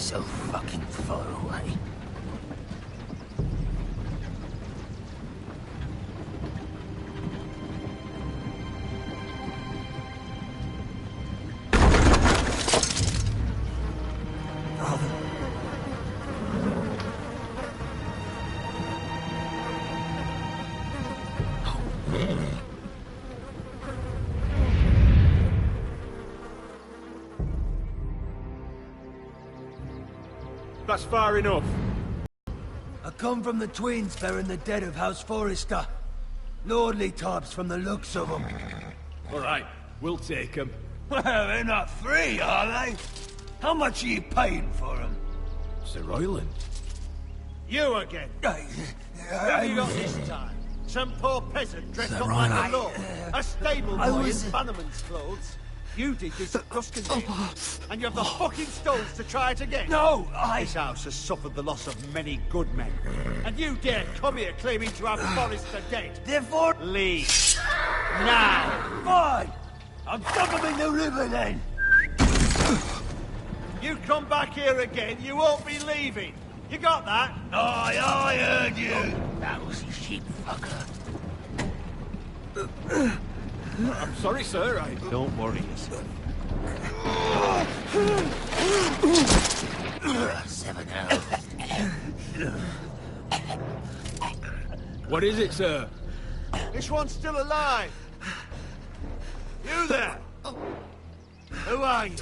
so fucking far away. That's far enough. I come from the twins bearing the dead of House Forrester. Lordly types from the looks of them. All right, we'll take them. Well, they're not free, are they? How much are you paying for them? Sir Royland. You again. What have you got this time? Some poor peasant dressed up like a lord. A stable boy in Bannerman's clothes. You did this at Tuscany. And you have the fucking stones to try it again. No, This house has suffered the loss of many good men. And you dare come here claiming to have Forrester dead. Therefore... Leave. Now. Fine! I'll dump them in the river then! You come back here again, you won't be leaving. You got that? Aye, I heard you! Lousy sheep fucker. I'm sorry, sir. Don't worry yourself. 7 hours. What is it, sir? This one's still alive. You there? Who are you?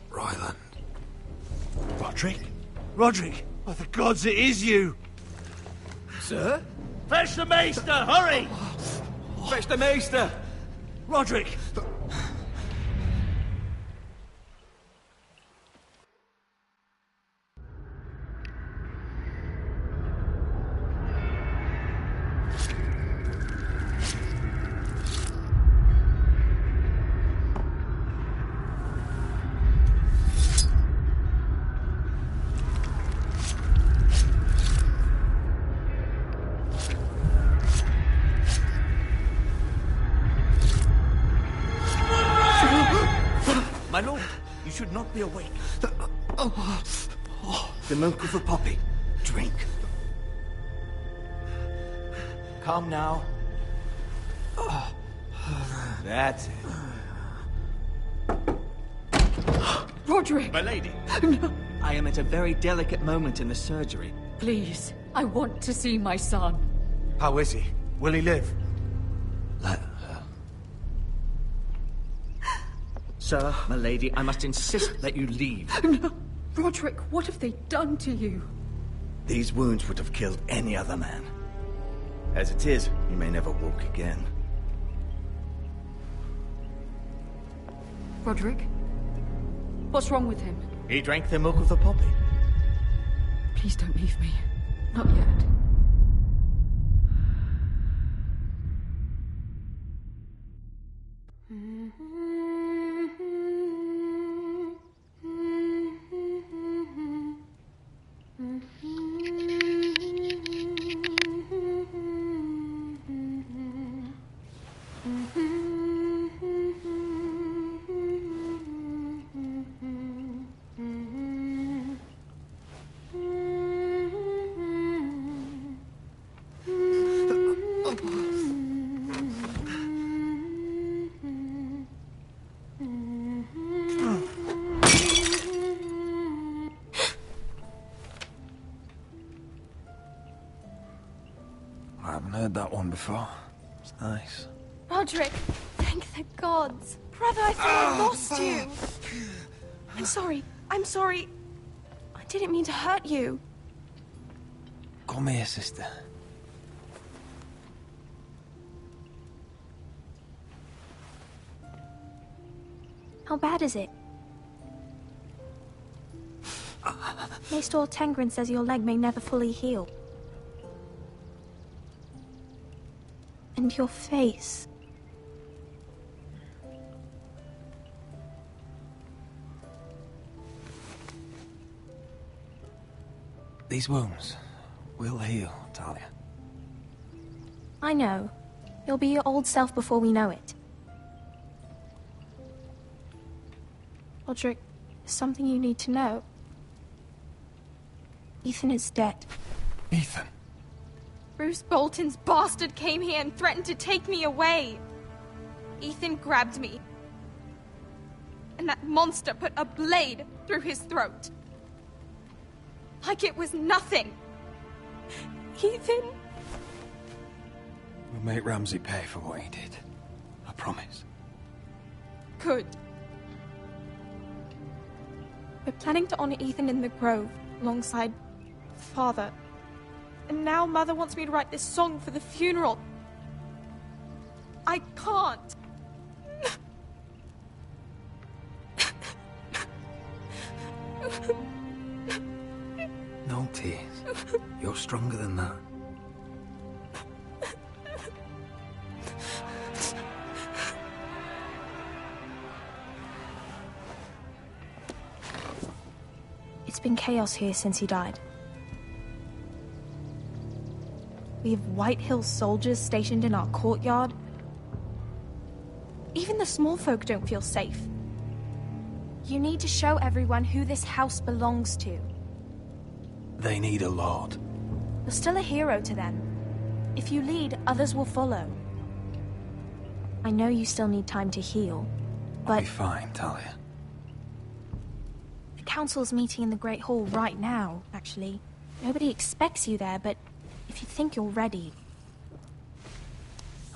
Royland. Roderick? Roderick? By the gods, it is you! Sir? Fetch the maester, hurry! Fetch the maester! Roderick! My lord, you should not be awake. The milk of the poppy. Drink. Calm now. That's it. Roderick! My lady. No, I am at a very delicate moment in the surgery. please. I want to see my son. How is he? Will he live? Let her. Sir, my lady, I must insist that you leave. No. Roderick, what have they done to you? These wounds would have killed any other man. As it is, he may never walk again. Roderick? What's wrong with him? He drank the milk of the poppy. Please don't leave me. Not yet. I haven't heard that one before. It's nice. Roderick, thank the gods. Brother, I thought I lost you. I'm sorry. I'm sorry. I didn't mean to hurt you. Come here, sister. How bad is it? Maester Tengrin says your leg may never fully heal. And your face. These wounds will heal, Talia. I know. You'll be your old self before we know it. Roderick, there's something you need to know. Ethan is dead. Ethan? Bruce Bolton's bastard came here and threatened to take me away. Ethan grabbed me. And that monster put a blade through his throat. Like it was nothing. Ethan... We'll make Ramsey pay for what he did. I promise. Good. We're planning to honor Ethan in the Grove, alongside Father. And now Mother wants me to write this song for the funeral. I can't. No tears. You're stronger than that. It's been chaos here since he died. We have White Hill soldiers stationed in our courtyard. Even the small folk don't feel safe. You need to show everyone who this house belongs to. They need a lord. You're still a hero to them. If you lead, others will follow. I know you still need time to heal, I'll but be fine, Talia. the council's meeting in the Great Hall right now, actually. Nobody expects you there, but if you think you're ready...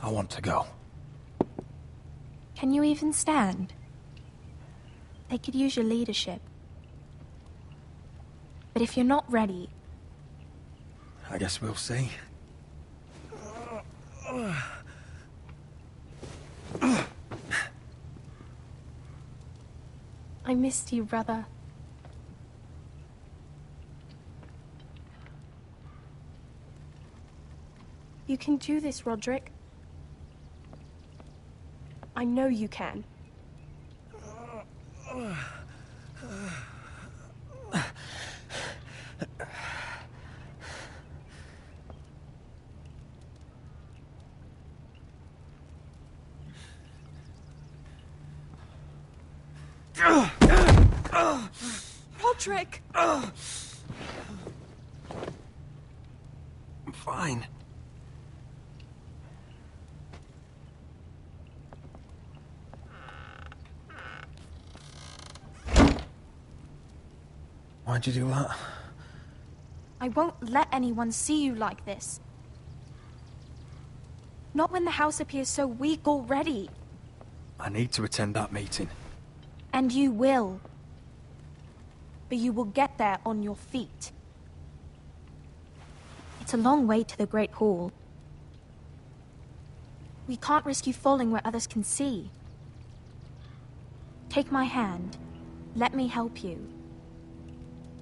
I want to go. Can you even stand? They could use your leadership. But if you're not ready... I guess we'll see. I missed you, brother. You can do this, Roderick. I know you can. Roderick! I'm fine. Why'd you do that? I won't let anyone see you like this. Not when the house appears so weak already. I need to attend that meeting. And you will. But you will get there on your feet. It's a long way to the Great Hall. We can't risk you falling where others can see. Take my hand. Let me help you.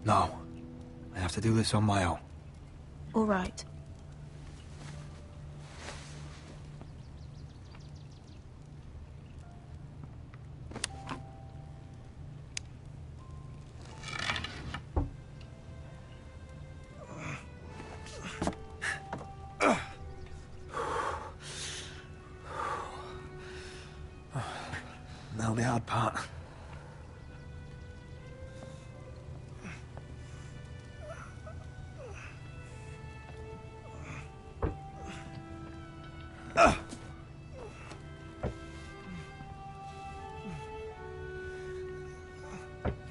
No. I have to do this on my own. All right. Now the hard part.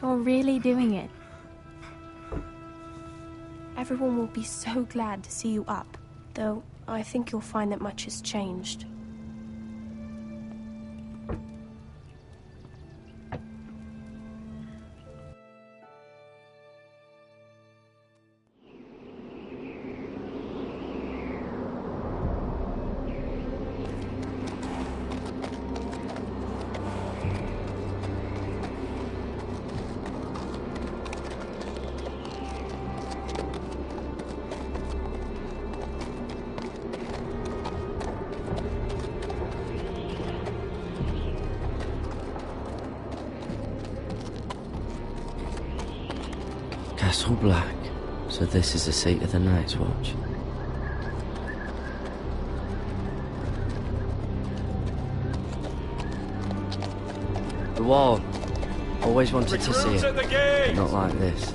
You're really doing it. Everyone will be so glad to see you up. Though, I think you'll find that much has changed. Castle Black. So this is the seat of the Night's Watch. The wall. Always wanted to see Recruits it, at the gate! but not like this.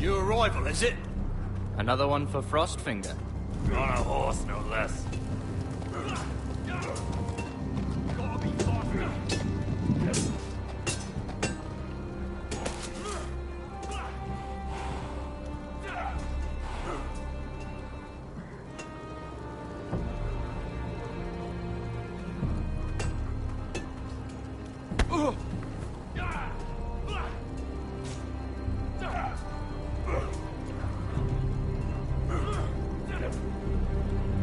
New arrival, is it? Another one for Frostfinger. On a horse, no less.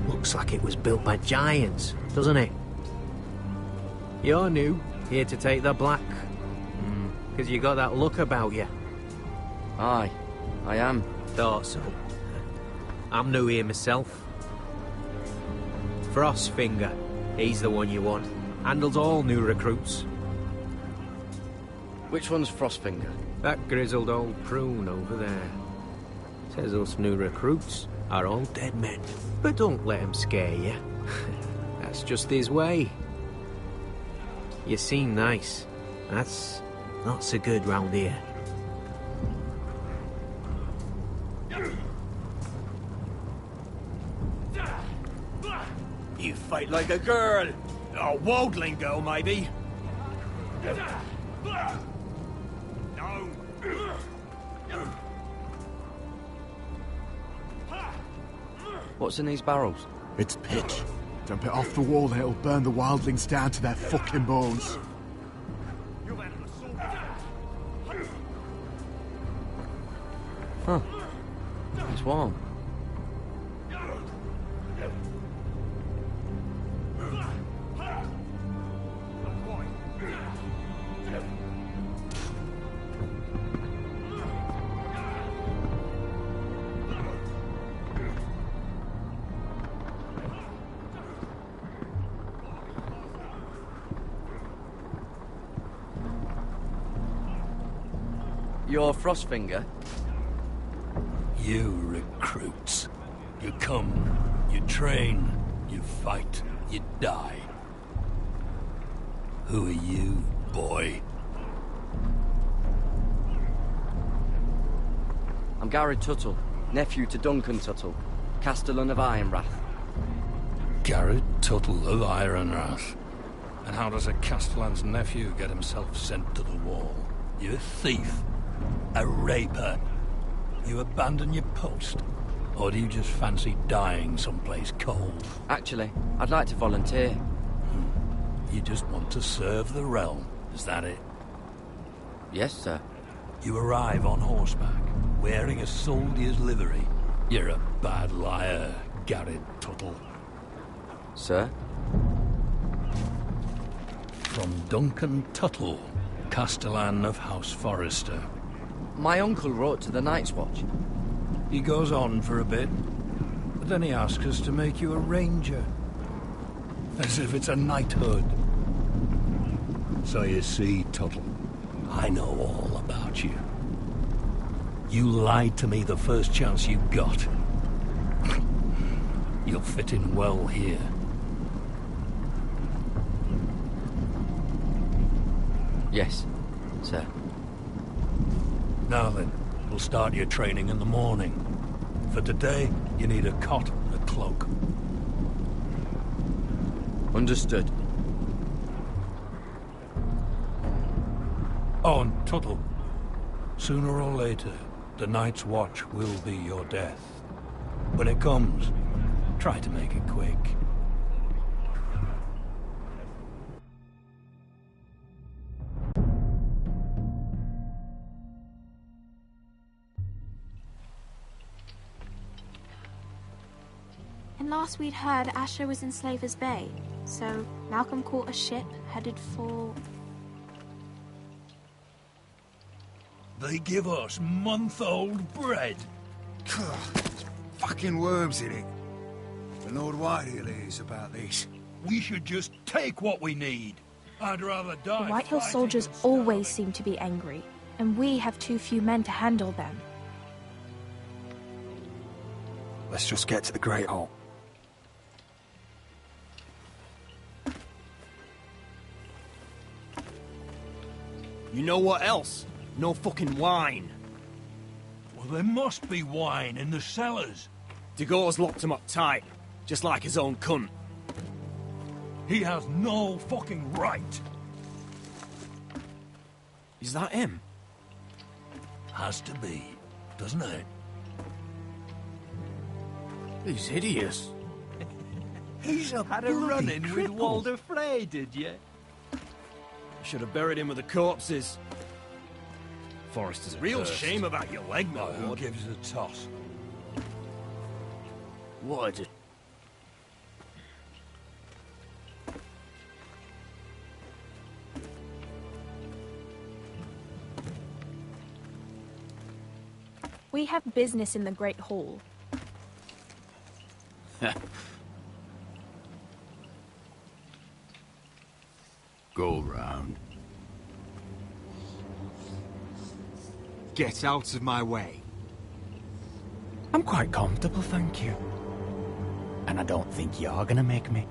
Looks like it was built by giants, doesn't it? You're new, here to take the black. Because you got that look about you. Aye, I am. Thought so. I'm new here myself. Frostfinger, he's the one you want. Handles all new recruits. Which one's Frostfinger? That grizzled old prune over there. Says us new recruits are all dead men. But don't let him scare you. That's just his way. You seem nice. That's not so good round here. You fight like a girl. A wildling girl, maybe. No. What's in these barrels? It's pitch. Dump it off the wall and it'll burn the wildlings down to their fucking bones. Huh. It's warm. You're Frostfinger? You recruits. You come, you train, you fight, you die. Who are you, boy? I'm Gary Tuttle, nephew to Duncan Tuttle, Castellan of Ironrath. Garrett Tuttle of Ironrath. And how does a Castellan's nephew get himself sent to the wall? You're a thief. A raper. You abandon your post? Or do you just fancy dying someplace cold? Actually, I'd like to volunteer. You just want to serve the realm, is that it? Yes, sir. You arrive on horseback, wearing a soldier's livery. You're a bad liar, Garrett Tuttle. Sir? From Duncan Tuttle, Castellan of House Forrester. My uncle wrote to the Night's Watch. He goes on for a bit, but then he asks us to make you a ranger. As if it's a knighthood. So you see, Tuttle, I know all about you. You lied to me the first chance you got. You'll fit in well here. Yes, sir. Now then, we'll start your training in the morning. For today, you need a cot and a cloak. Understood. Oh, and Tuttle, sooner or later, the Night's Watch will be your death. When it comes, try to make it quick. And last we'd heard, Asher was in Slaver's Bay, so Malcolm caught a ship headed for... They give us month-old bread. There's fucking worms in it. The Lord Whitehill is about this. We should just take what we need. I'd rather die. The Whitehill fighting soldiers than always seem to be angry, and we have too few men to handle them. Let's just get to the Great Hall. You know what else? No fucking wine. Well, there must be wine in the cellars. Degore's locked him up tight, just like his own cunt. He has no fucking right. Is that him? Has to be, doesn't it? He's hideous. He's a Had a run-in with Walder Frey, did you? Should have buried him with the corpses. Forrester's a real shame about your leg, my Who lord. gives a toss? What a... We have business in the Great Hall. Go round. Get out of my way. I'm quite comfortable, thank you. And I don't think you're gonna make me.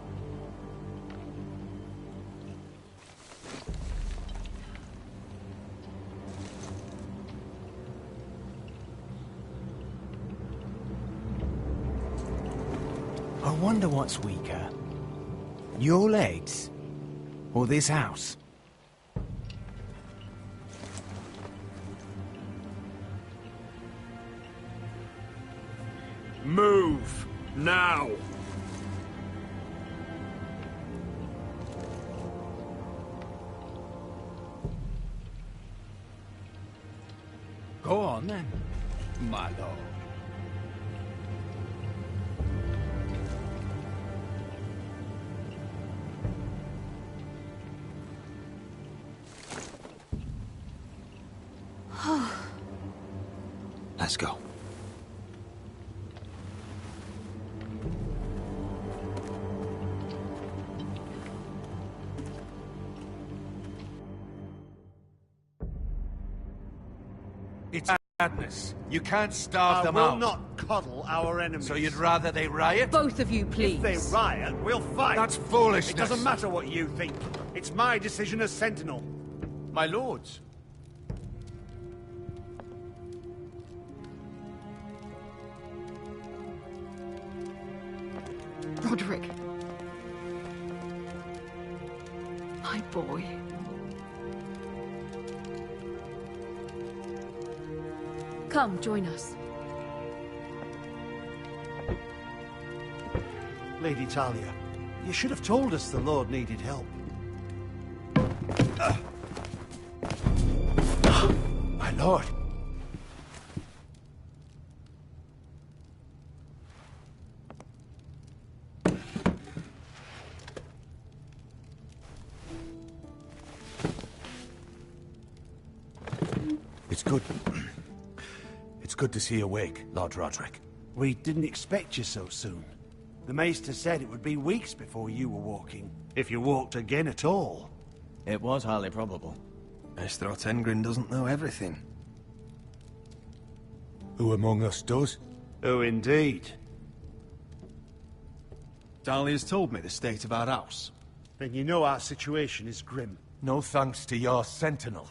I wonder what's weaker. Your legs? Or this house? Move! Now! Go on then, my lord. Let's go. It's madness. You can't starve them I will out. not coddle our enemies. So you'd rather they riot? Both of you, please. If they riot, we'll fight. That's foolishness. It doesn't matter what you think. It's my decision as Sentinel. My lords. Roderick. My boy. Come, join us. Lady Talia, you should have told us the Lord needed help. My lord. It's good. It's good to see you awake, Lord Roderick. We didn't expect you so soon. The Maester said it would be weeks before you were walking, if you walked again at all. It was highly probable. Maester Otengrin doesn't know everything. Who among us does? Oh, indeed. Dahlia's told me the state of our house. Then you know our situation is grim. No thanks to your sentinel.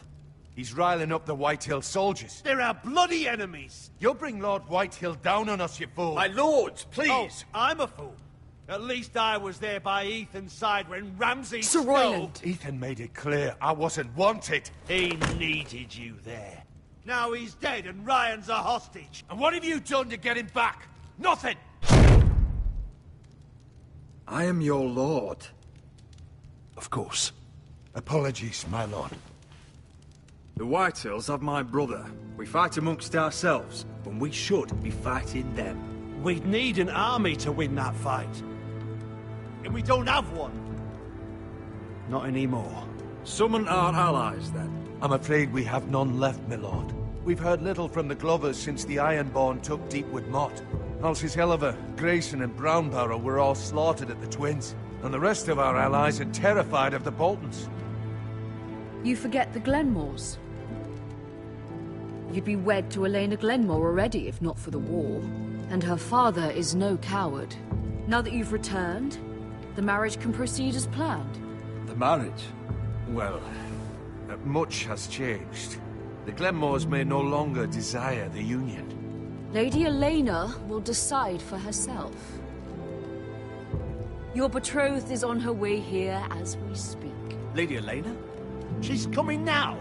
He's riling up the Whitehill soldiers. They're our bloody enemies! You'll bring Lord Whitehill down on us, you fool! My lords, please! Oh, I'm a fool. At least I was there by Ethan's side when Ramsay Sir stole. Royland. Ethan made it clear I wasn't wanted. He needed you there. Now he's dead and Ryan's a hostage. And what have you done to get him back? Nothing! I am your lord. Of course. Apologies, my lord. The Whitehills have my brother. We fight amongst ourselves, when we should be fighting them. We'd need an army to win that fight. And we don't have one. Not anymore. Summon our allies, then. I'm afraid we have none left, my lord. We've heard little from the Glovers since the Ironborn took Deepwood Mott. Halsey's Helliver, Grayson and Brownbarrow were all slaughtered at the Twins, and the rest of our allies are terrified of the Boltons. You forget the Glenmores. You'd be wed to Elena Glenmore already if not for the war. And her father is no coward. Now that you've returned, the marriage can proceed as planned. The marriage? Well, much has changed. The Glenmores may no longer desire the union. Lady Elena will decide for herself. Your betrothed is on her way here as we speak. Lady Elena? She's coming now.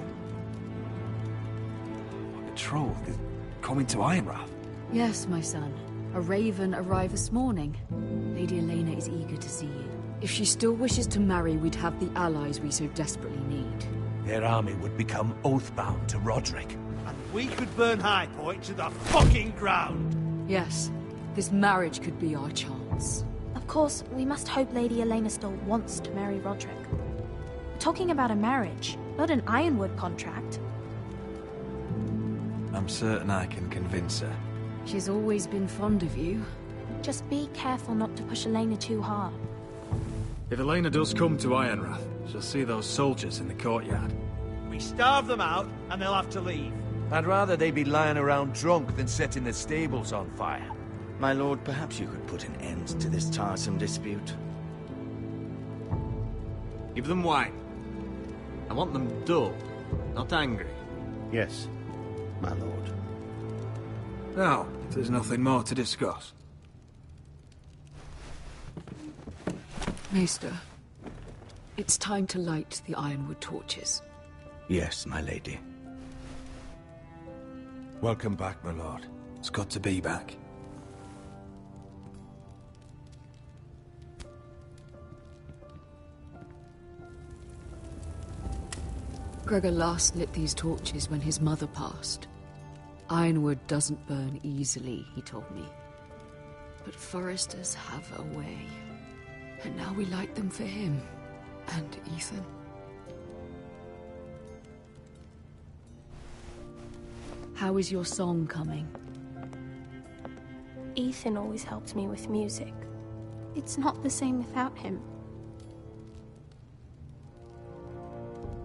My betrothed is coming to Ironrath. Yes, my son. A raven arrived this morning. Lady Elena is eager to see you. If she still wishes to marry, we'd have the allies we so desperately need. Their army would become oathbound to Roderick. And we could burn High Point to the fucking ground. Yes, this marriage could be our chance. Of course, we must hope Lady Elena still wants to marry Roderick. We're talking about a marriage, not an Ironwood contract. I'm certain I can convince her. She's always been fond of you. Just be careful not to push Elena too hard. If Elena does come to Ironrath, she'll see those soldiers in the courtyard. We starve them out, and they'll have to leave. I'd rather they be lying around drunk than setting the stables on fire. My lord, perhaps you could put an end to this tiresome dispute. Give them wine. I want them dull, not angry. Yes, my lord. Now, if there's nothing more to discuss. Maester, it's time to light the Ironwood torches. Yes, my lady. Welcome back, my lord. It's good to be back. Gregor last lit these torches when his mother passed. Ironwood doesn't burn easily, he told me. But foresters have a way. And now we light them for him. And Ethan. How is your song coming? Ethan always helps me with music. It's not the same without him.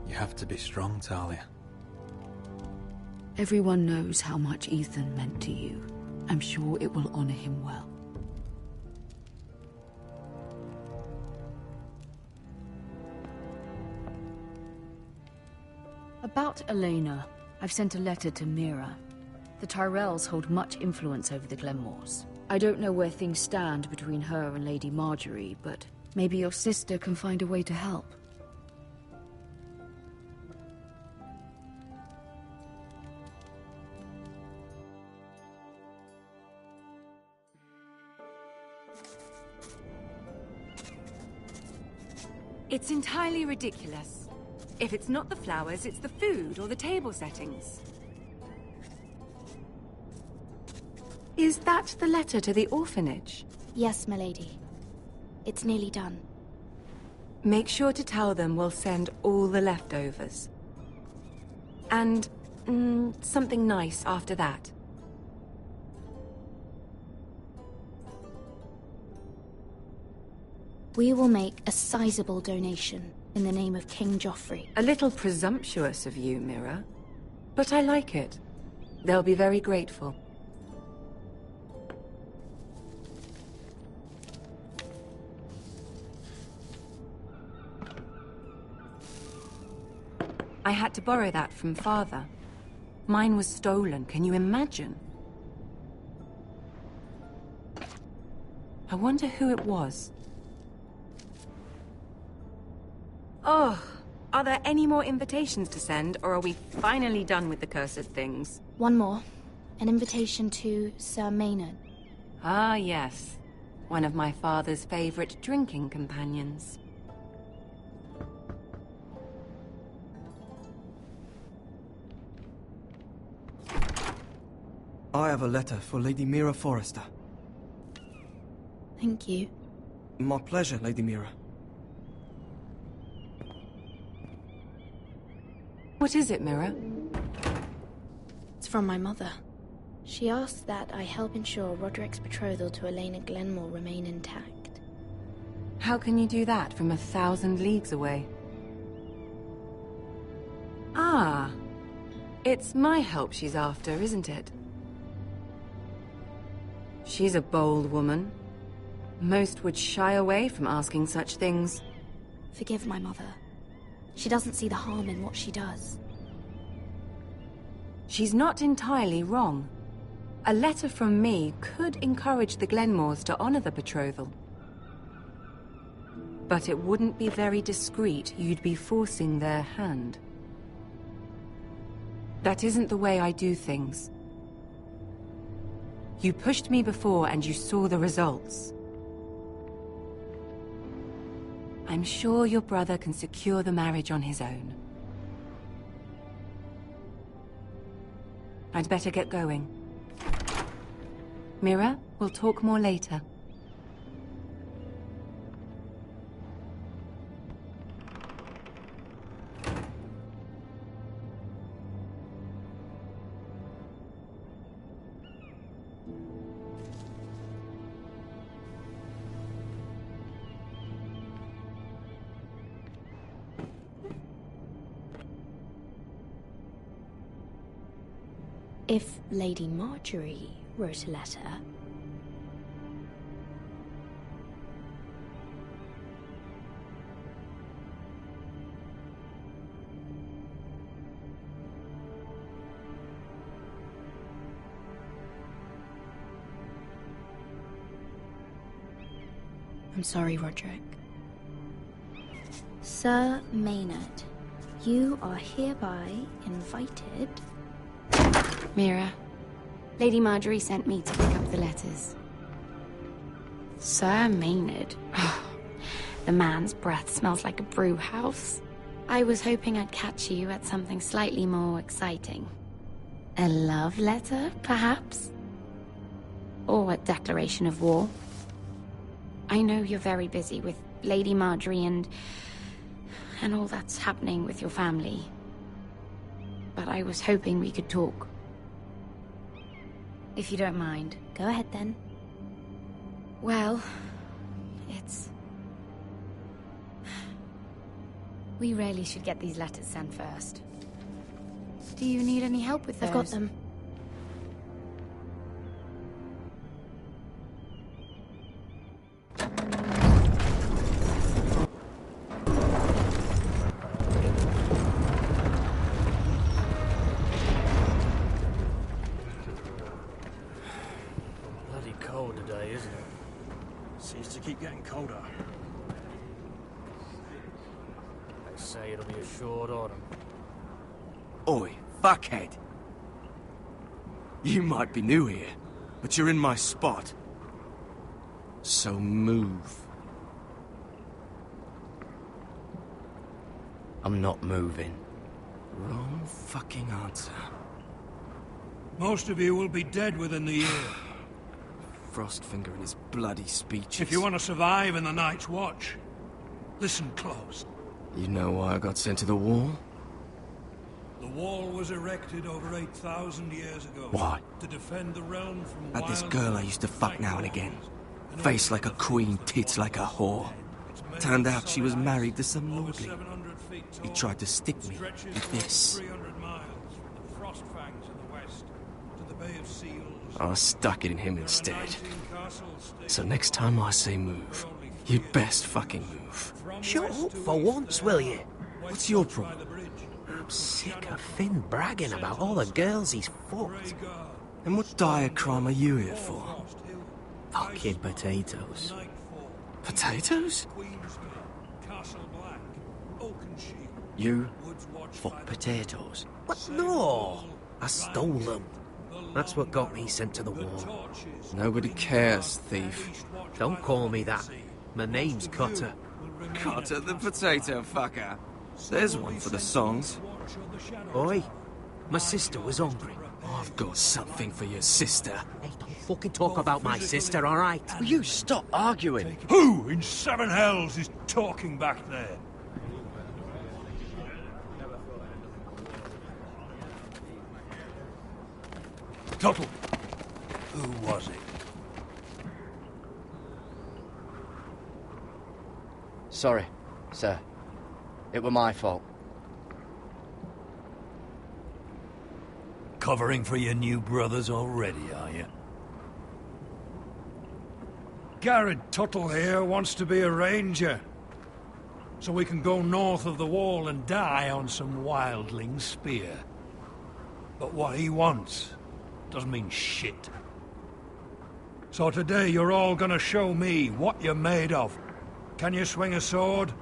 You have to be strong, Talia. Everyone knows how much Ethan meant to you. I'm sure it will honor him well. About Elena, I've sent a letter to Mira. The Tyrells hold much influence over the Glenmores. I don't know where things stand between her and Lady Marjorie, but maybe your sister can find a way to help. It's entirely ridiculous. If it's not the flowers, it's the food or the table settings. Is that the letter to the orphanage? Yes, my lady. It's nearly done. Make sure to tell them we'll send all the leftovers. And, something nice after that. We will make a sizable donation in the name of King Joffrey. A little presumptuous of you, Mira. But I like it. They'll be very grateful. I had to borrow that from Father. Mine was stolen, can you imagine? I wonder who it was. Oh, are there any more invitations to send, or are we finally done with the cursed things? One more. An invitation to Sir Maynard. Ah, yes. One of my father's favorite drinking companions. I have a letter for Lady Mira Forrester. Thank you. My pleasure, Lady Mira. What is it, Mira? It's from my mother. She asked that I help ensure Roderick's betrothal to Elena Glenmore remain intact. How can you do that from 1,000 leagues away? Ah, it's my help she's after, isn't it? She's a bold woman. Most would shy away from asking such things. Forgive my mother. She doesn't see the harm in what she does. She's not entirely wrong. A letter from me could encourage the Glenmores to honor the betrothal. But it wouldn't be very discreet. You'd be forcing their hand. That isn't the way I do things. You pushed me before and you saw the results. I'm sure your brother can secure the marriage on his own. I'd better get going. Mira, we'll talk more later. If Lady Marjorie wrote a letter... I'm sorry, Roderick. Sir Maynard, you are hereby invited... Mira, Lady Marjorie sent me to pick up the letters. Sir Maynard? The man's breath smells like a brew house. I was hoping I'd catch you at something slightly more exciting. A love letter, perhaps? Or a declaration of war? I know you're very busy with Lady Marjorie and all that's happening with your family. But I was hoping we could talk. If you don't mind. Go ahead, then. Well, we really should get these letters sent first. Do you need any help with those? I've got them. Keep getting colder. They say it'll be a short autumn. Oi, fuckhead. You might be new here, but you're in my spot. So move. I'm not moving. Wrong fucking answer. Most of you will be dead within the year. Frostfinger and his bloody speeches. If you want to survive in the Night's Watch, listen close. You know why I got sent to the wall? The wall was erected over 8,000 years ago. Why? To defend the realm from Had this girl I used to fuck now and again. Face like a queen, tits like a whore. Turned out she was married to some lordly. He tried to stick me with this. I stuck it in him instead. So next time I say move, you'd best fucking move. Shut up for once, will you? What's your problem? I'm sick of Finn bragging about all the girls he's fucked. And what dire crime are you here for? Fucking potatoes. Potatoes? You fuck potatoes? What? No! I stole them. That's what got me sent to the wall. Nobody cares, thief. Don't call me that. My name's Cutter. Cutter the potato fucker. There's one for the songs. Oi, my sister was hungry. I've got something for your sister. Hey, don't fucking talk about my sister, alright? Will you stop arguing? Who in seven hells is talking back there? Tuttle, who was it? Sorry, sir. It were my fault. Covering for your new brothers already, are you? Garrett Tuttle here wants to be a ranger. So we can go north of the wall and die on some wildling spear. But what he wants doesn't mean shit. So today you're all gonna show me what you're made of. Can you swing a sword?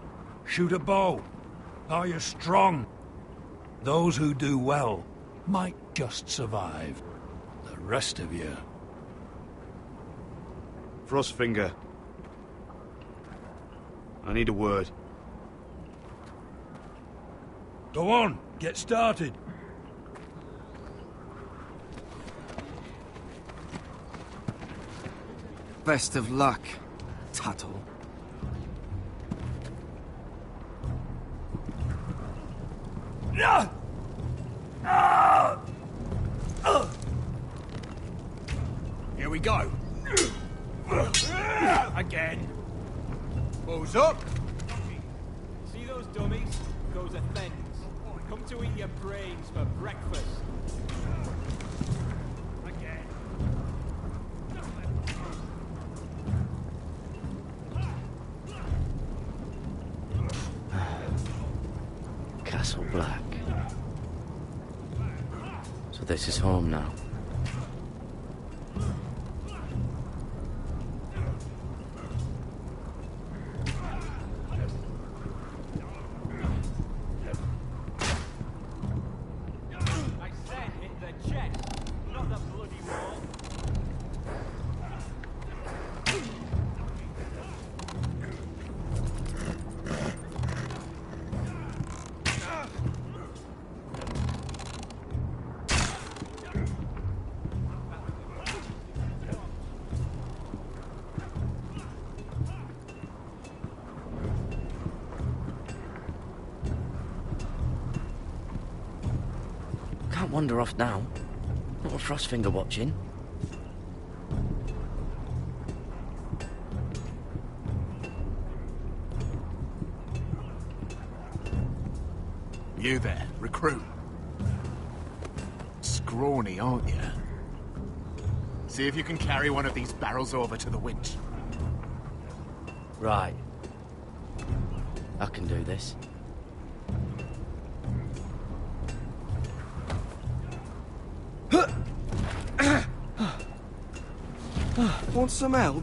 Shoot a bow? Are you strong? Those who do well might just survive. The rest of you... Frostfinger. I need a word. Go on, get started. Best of luck, Tuttle. Here we go. Again. Bows up. See those dummies? Those are thens. Come to eat your brains for breakfast. Again. Castle Black. So this is home now. Can't wander off now. Not with Frostfinger watching. You there, recruit. Scrawny, aren't you? See if you can carry one of these barrels over to the winch. Right. I can do this. Want some help?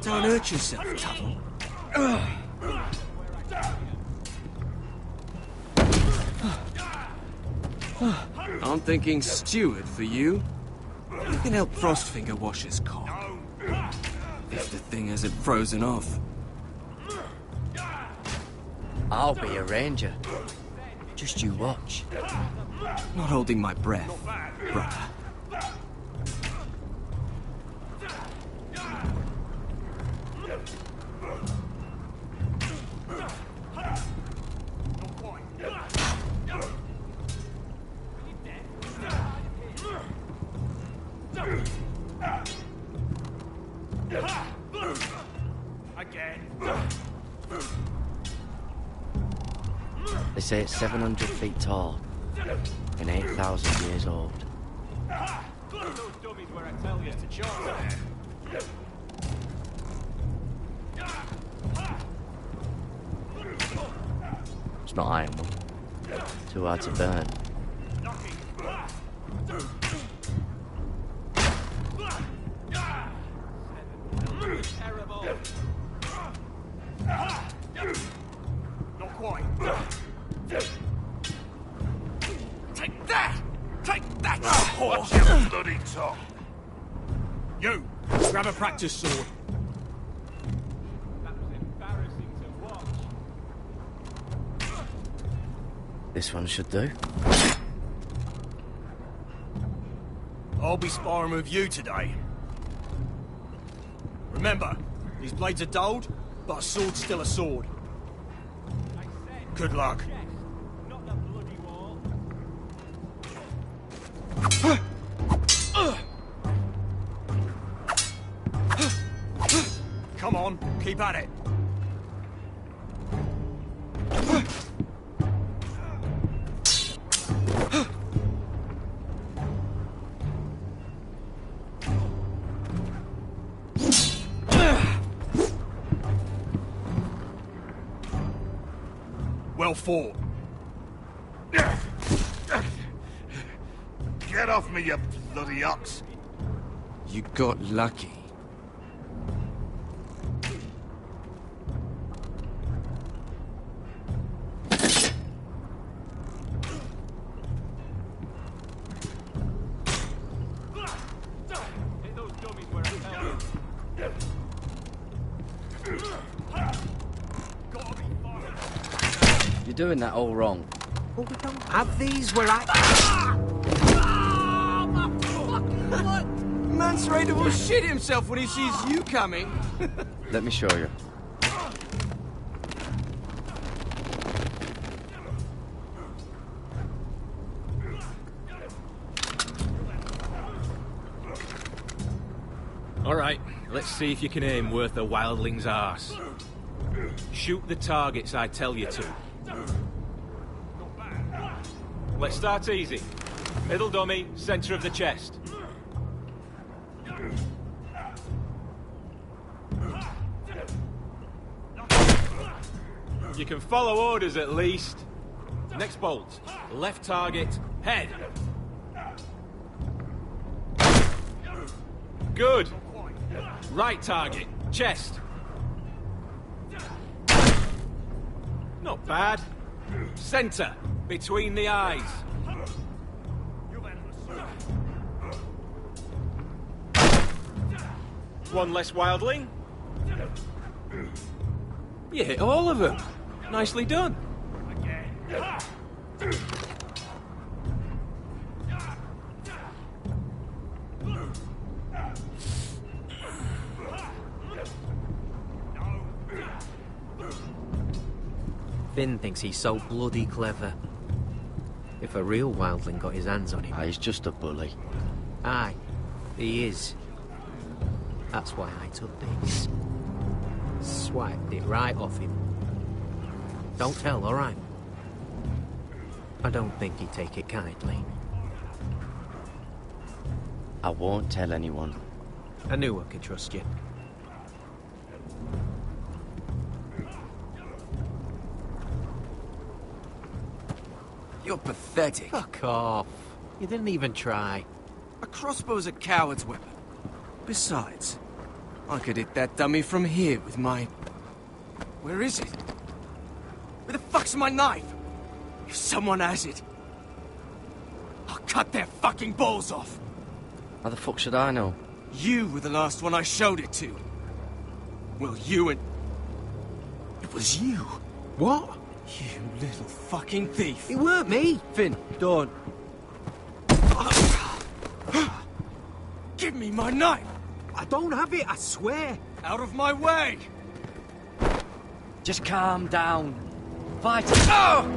Don't hurt yourself, Tuttle. I'm thinking steward for you. You can help Frostfinger wash his cock. If the thing hasn't frozen off. I'll be a ranger. Just you watch. Not holding my breath, brother. They say it's 700 feet tall and 8,000 years old. Those dummies where I tell you to charge. It's not ironwood. Too hard to burn. Watch your bloody tongue. You, grab a practice sword. This one should do. I'll be sparring with you today. Remember, these blades are dulled, but a sword's still a sword. Good luck. Come on, keep at it. Well fought. Get off me, you bloody ox. You got lucky. You're doing that all wrong. Well, we don't have these where I... What? Man's ready to shit himself when he sees you coming. Let me show you. All right, let's see if you can aim worth a wildling's arse. Shoot the targets I tell you to. Let's start easy. Middle dummy, center of the chest. You can follow orders at least. Next bolt. Left target, head. Good. Right target, chest. Not bad. Center, between the eyes. One less wildling. You hit all of them. Nicely done. Finn thinks he's so bloody clever. If a real wildling got his hands on him... He's just a bully. Aye, he is. That's why I took this. Swiped it right off him. Don't tell, all right? I don't think he'd take it kindly. I won't tell anyone. I knew I could trust you. You're pathetic. Fuck off. You didn't even try. A crossbow's a coward's weapon. Besides, I could hit that dummy from here with my... Where is it? Where the fuck's my knife? If someone has it, I'll cut their fucking balls off. How the fuck should I know? You were the last one I showed it to. Well, you and... It was you. What? You little fucking thief. It weren't me. Finn, don't. Give me my knife. I don't have it, I swear. Out of my way. Just calm down. Fight. Oh!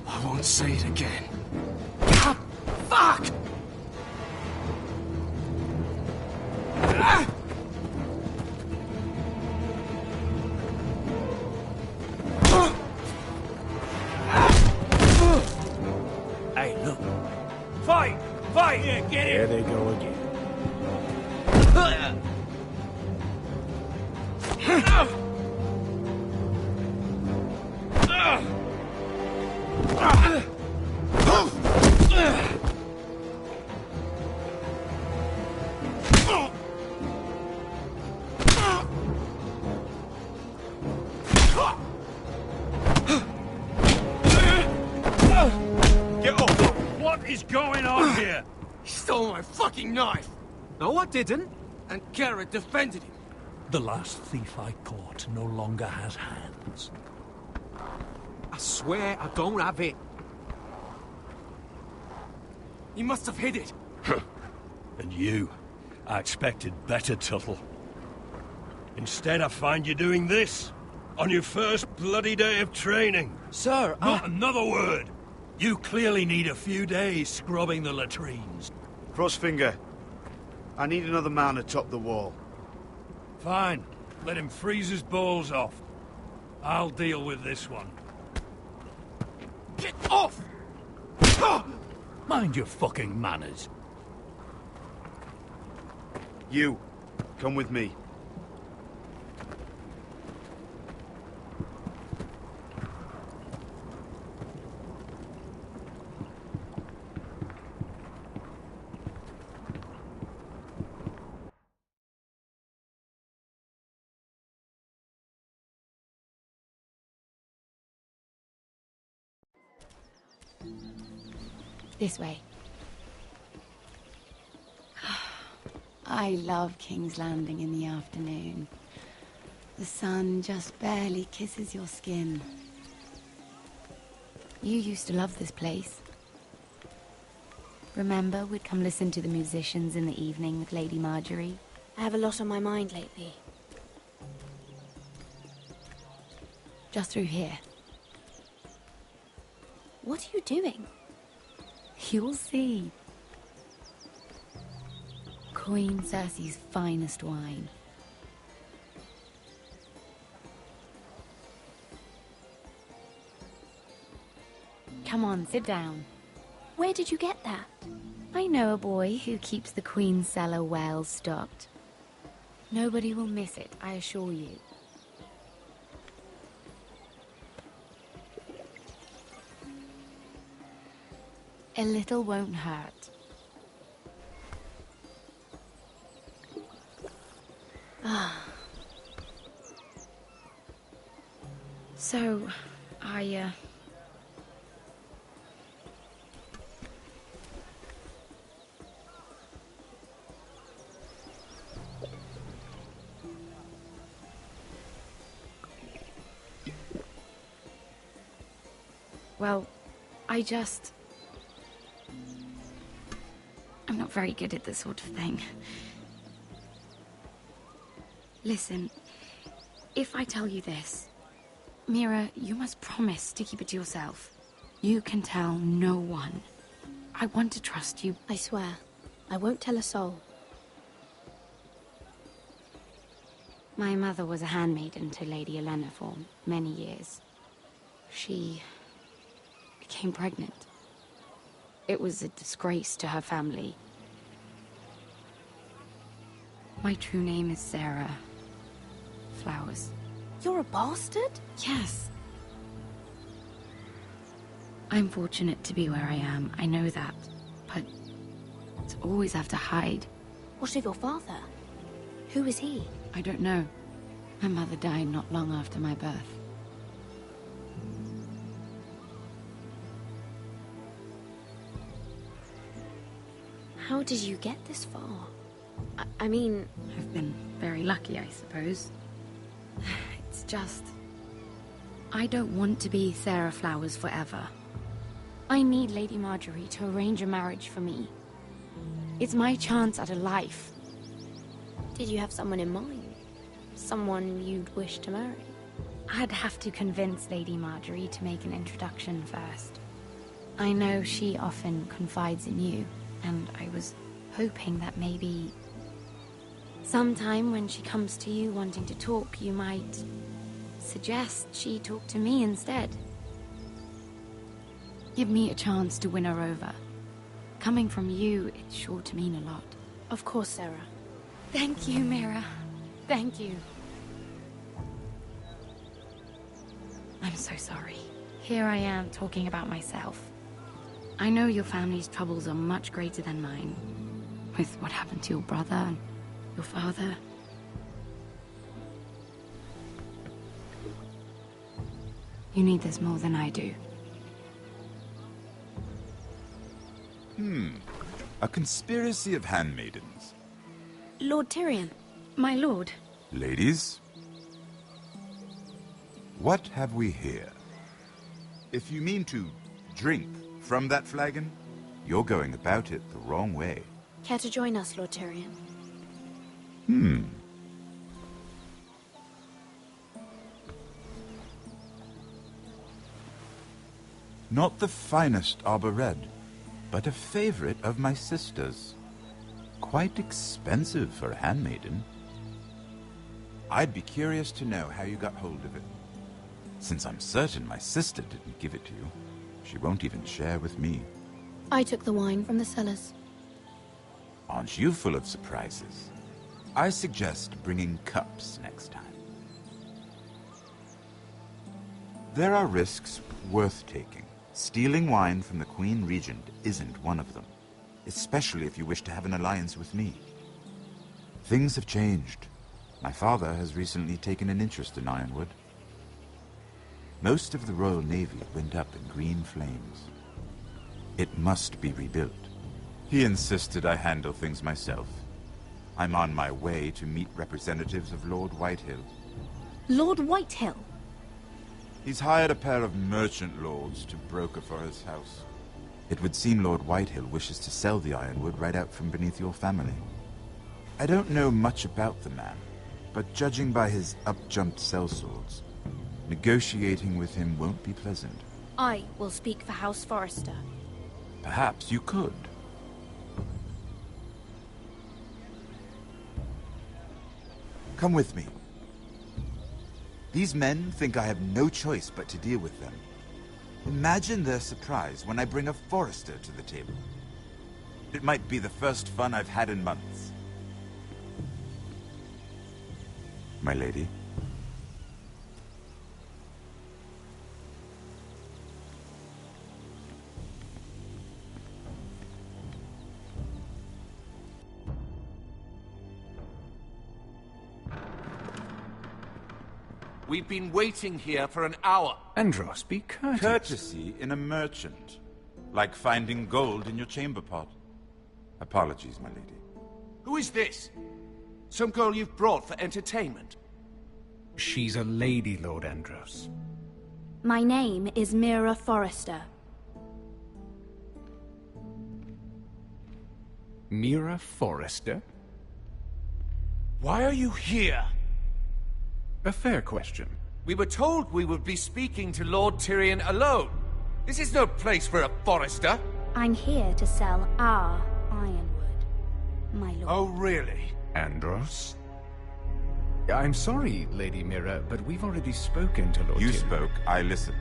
I won't say it again. Ah, fuck! Ah! Hey, look. Fight! Fight! Yeah, get it! There they go again. Get off! my fucking knife! No, I didn't. And Kara defended him. The last thief I caught no longer has hands. I swear I don't have it. He must have hid it. And you? I expected better, Tuttle. Instead, I find you doing this. On your first bloody day of training. Sir, Not another word! You clearly need a few days scrubbing the latrines. Crossfinger, I need another man atop the wall. Fine. Let him freeze his balls off. I'll deal with this one. Get off! Mind your fucking manners. You, come with me. This way. I love King's Landing in the afternoon. The sun just barely kisses your skin. You used to love this place. Remember, we'd come listen to the musicians in the evening with Lady Marjorie? I have a lot on my mind lately. Just through here. What are you doing? You'll see. Queen Cersei's finest wine. Come on, sit down. Where did you get that? I know a boy who keeps the Queen's cellar well stocked. Nobody will miss it, I assure you. A little won't hurt. So, well, I'm not very good at this sort of thing. Listen, if I tell you this, Mira, you must promise to keep it to yourself. You can tell no one. I want to trust you. I swear, I won't tell a soul. My mother was a handmaiden to Lady Olenna for many years. She became pregnant. It was a disgrace to her family. My true name is Sarah Flowers. You're a bastard? Yes. I'm fortunate to be where I am, I know that. But to always have to hide. What of your father? Who is he? I don't know. My mother died not long after my birth. How did you get this far? I mean... I've been very lucky, I suppose. It's just... I don't want to be Sarah Flowers forever. I need Lady Marjorie to arrange a marriage for me. It's my chance at a life. Did you have someone in mind? Someone you'd wish to marry? I'd have to convince Lady Marjorie to make an introduction first. I know she often confides in you, and I was hoping that maybe... sometime when she comes to you wanting to talk, you might suggest she talk to me instead. Give me a chance to win her over. Coming from you, it's sure to mean a lot. Of course, Sarah. Thank you, Mira. Thank you. I'm so sorry. Here I am talking about myself. I know your family's troubles are much greater than mine. With what happened to your brother and your father. You need this more than I do. A conspiracy of handmaidens. Lord Tyrion, my lord. Ladies, what have we here? If you mean to drink from that flagon, you're going about it the wrong way. Care to join us, Lord Tyrion? Not the finest arbor red, but a favorite of my sister's. Quite expensive for a handmaiden. I'd be curious to know how you got hold of it. Since I'm certain my sister didn't give it to you, she won't even share with me. I took the wine from the cellars. Aren't you full of surprises? I suggest bringing cups next time. There are risks worth taking. Stealing wine from the Queen Regent isn't one of them, especially if you wish to have an alliance with me. Things have changed. My father has recently taken an interest in Ironwood. Most of the Royal Navy went up in green flames. It must be rebuilt. He insisted I handle things myself. I'm on my way to meet representatives of Lord Whitehill. Lord Whitehill? He's hired a pair of merchant lords to broker for his house. It would seem Lord Whitehill wishes to sell the ironwood right out from beneath your family. I don't know much about the man, but judging by his up-jumped sellswords, negotiating with him won't be pleasant. I will speak for House Forrester. Perhaps you could. Come with me. These men think I have no choice but to deal with them. Imagine their surprise when I bring a Forrester to the table. It might be the first fun I've had in months. My lady. We've been waiting here for an hour. Andros, be courteous. Courtesy in a merchant. Like finding gold in your chamber pot. Apologies, my lady. Who is this? Some girl you've brought for entertainment? She's a lady, Lord Andros. My name is Mira Forrester. Mira Forrester? Why are you here? A fair question. We were told we would be speaking to Lord Tyrion alone. This is no place for a Forrester. I'm here to sell our ironwood, my lord. Oh, really? Andros? I'm sorry, Lady Mira, but we've already spoken to Lord You Tyrion. spoke, I listened.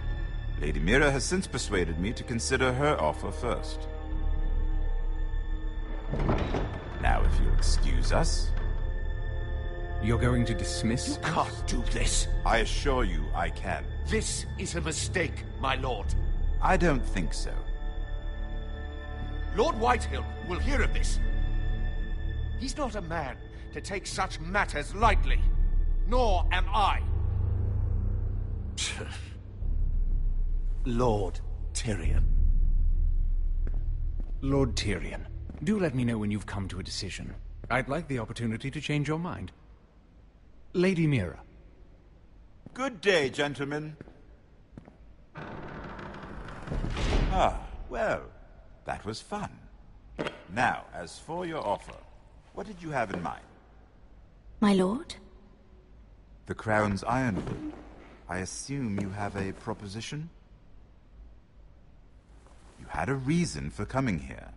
Lady Mira has since persuaded me to consider her offer first. Now, if you'll excuse us... You're going to dismiss? You can't do this. I assure you I can. This is a mistake, my lord. I don't think so. Lord Whitehill will hear of this. He's not a man to take such matters lightly. Nor am I. Lord Tyrion. Lord Tyrion, do let me know when you've come to a decision. I'd like the opportunity to change your mind. Lady Mira. Good day, gentlemen. Ah, well, that was fun. Now, as for your offer, what did you have in mind? My lord? The Crown's ironwood. I assume you have a proposition? You had a reason for coming here.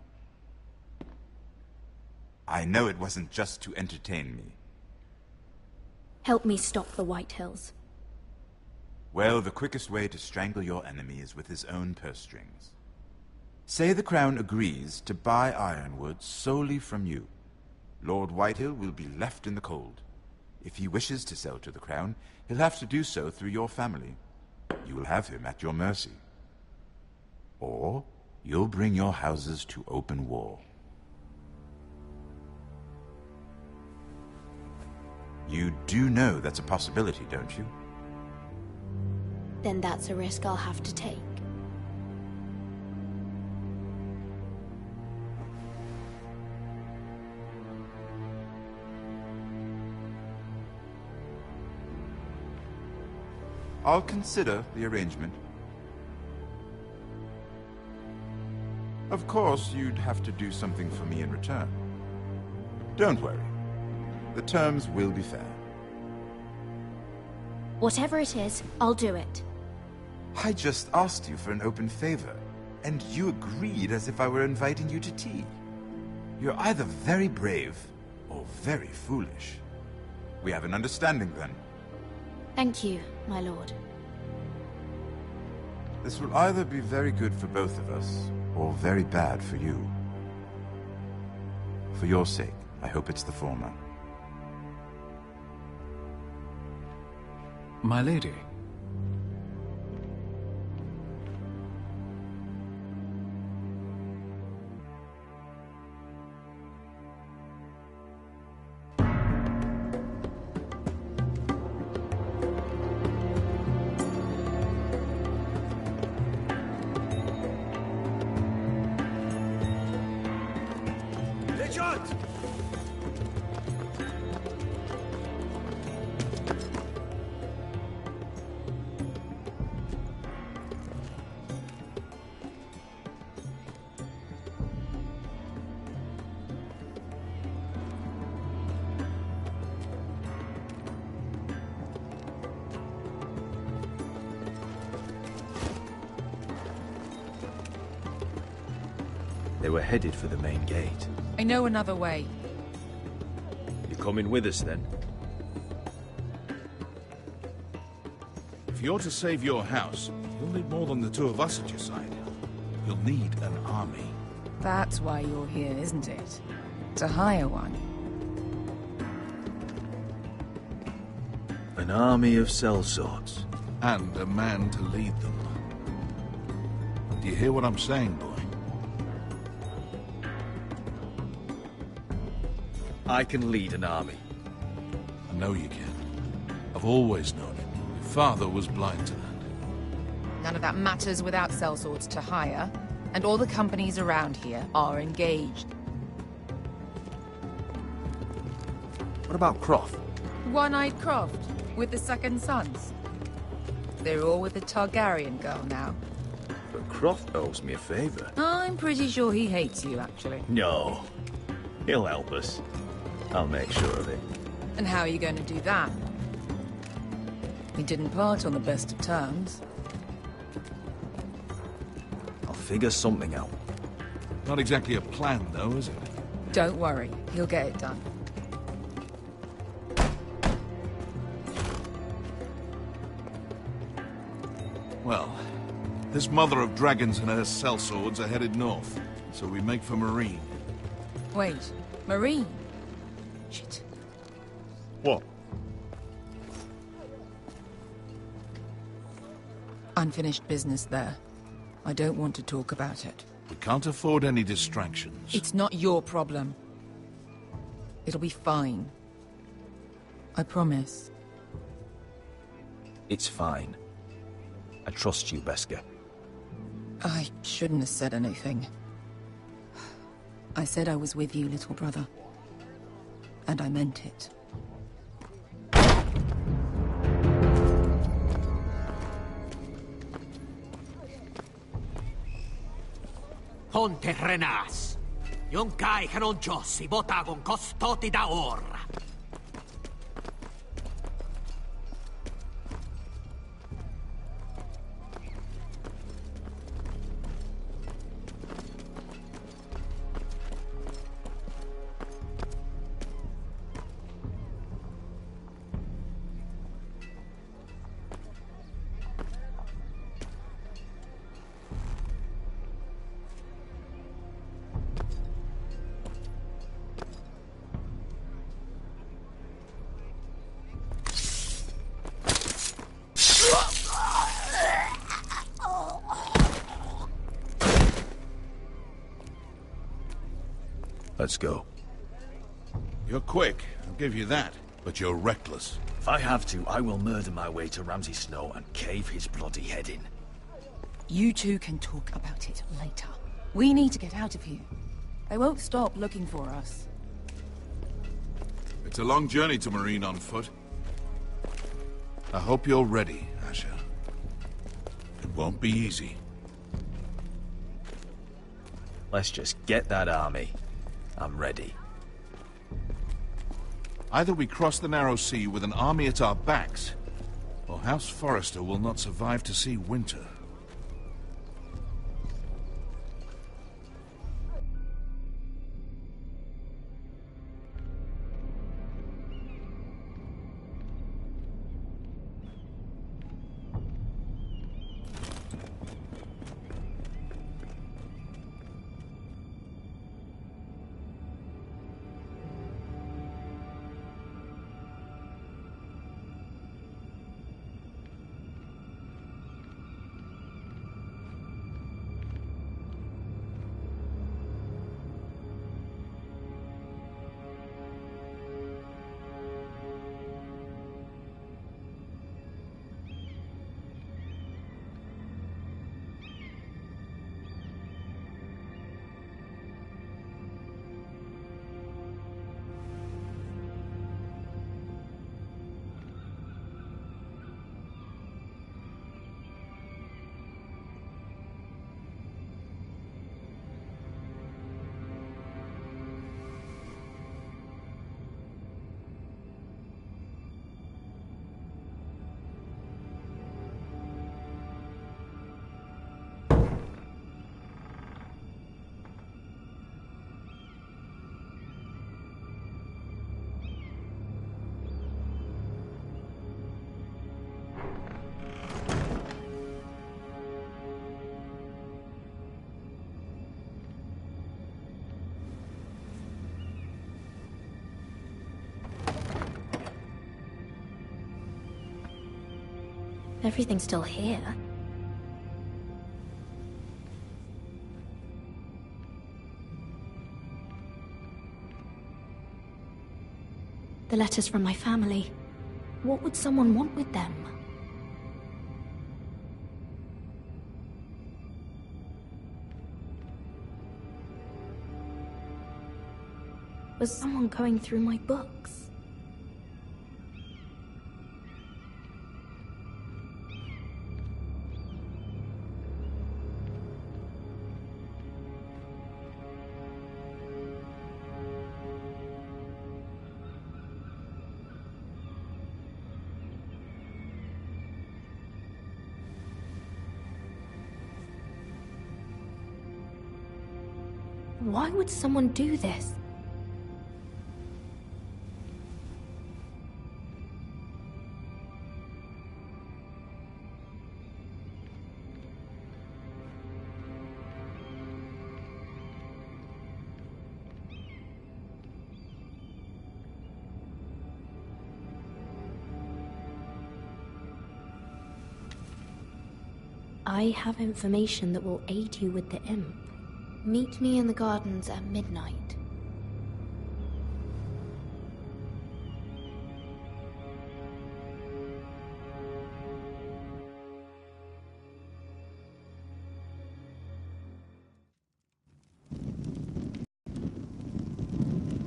I know it wasn't just to entertain me. Help me stop the Whitehills. Well, the quickest way to strangle your enemy is with his own purse strings. Say the Crown agrees to buy ironwood solely from you. Lord Whitehill will be left in the cold. If he wishes to sell to the Crown, he'll have to do so through your family. You will have him at your mercy. Or you'll bring your houses to open war. You do know that's a possibility, don't you? Then that's a risk I'll have to take. I'll consider the arrangement. Of course, you'd have to do something for me in return. Don't worry. The terms will be fair. Whatever it is, I'll do it. I just asked you for an open favor, and you agreed as if I were inviting you to tea. You're either very brave or very foolish. We have an understanding then. Thank you, my lord. This will either be very good for both of us, or very bad for you. For your sake, I hope it's the former. My lady. They were headed for the main gate. I know another way. You coming with us, then? If you're to save your house, you'll need more than the two of us at your side. You'll need an army. That's why you're here, isn't it? To hire one. An army of sellswords. And a man to lead them. Do you hear what I'm saying, boy? I can lead an army. I know you can. I've always known it. Your father was blind to that. None of that matters without sellswords to hire, and all the companies around here are engaged. What about Croft? One-eyed Croft, with the second sons. They're all with the Targaryen girl now. But Croft owes me a favor. I'm pretty sure he hates you, actually. No. He'll help us. I'll make sure of it. And how are you going to do that? We didn't part on the best of terms. I'll figure something out. Not exactly a plan, though, is it? Don't worry, he'll get it done. Well, this mother of dragons and her sellswords are headed north, so we make for Marine. Wait, Marine? Shit. What? Unfinished business there. I don't want to talk about it. We can't afford any distractions. It's not your problem. It'll be fine. I promise. It's fine. I trust you, Beskar. I shouldn't have said anything. I said I was with you, little brother. And I meant it. Ponte Renas. Yon kai hanon jossi botagon costoti da ora. Let's go. You're quick, I'll give you that. But you're reckless. If I have to, I will murder my way to Ramsay Snow and cave his bloody head in. You two can talk about it later. We need to get out of here. They won't stop looking for us. It's a long journey to Marine on foot. I hope you're ready, Asher. Won't be easy. Let's just get that army. I'm ready. Either we cross the narrow sea with an army at our backs, or House Forrester will not survive to see winter. Everything's still here. The letters from my family. What would someone want with them? Was someone going through my books? Why would someone do this? I have information that will aid you with the imp. Meet me in the gardens at midnight.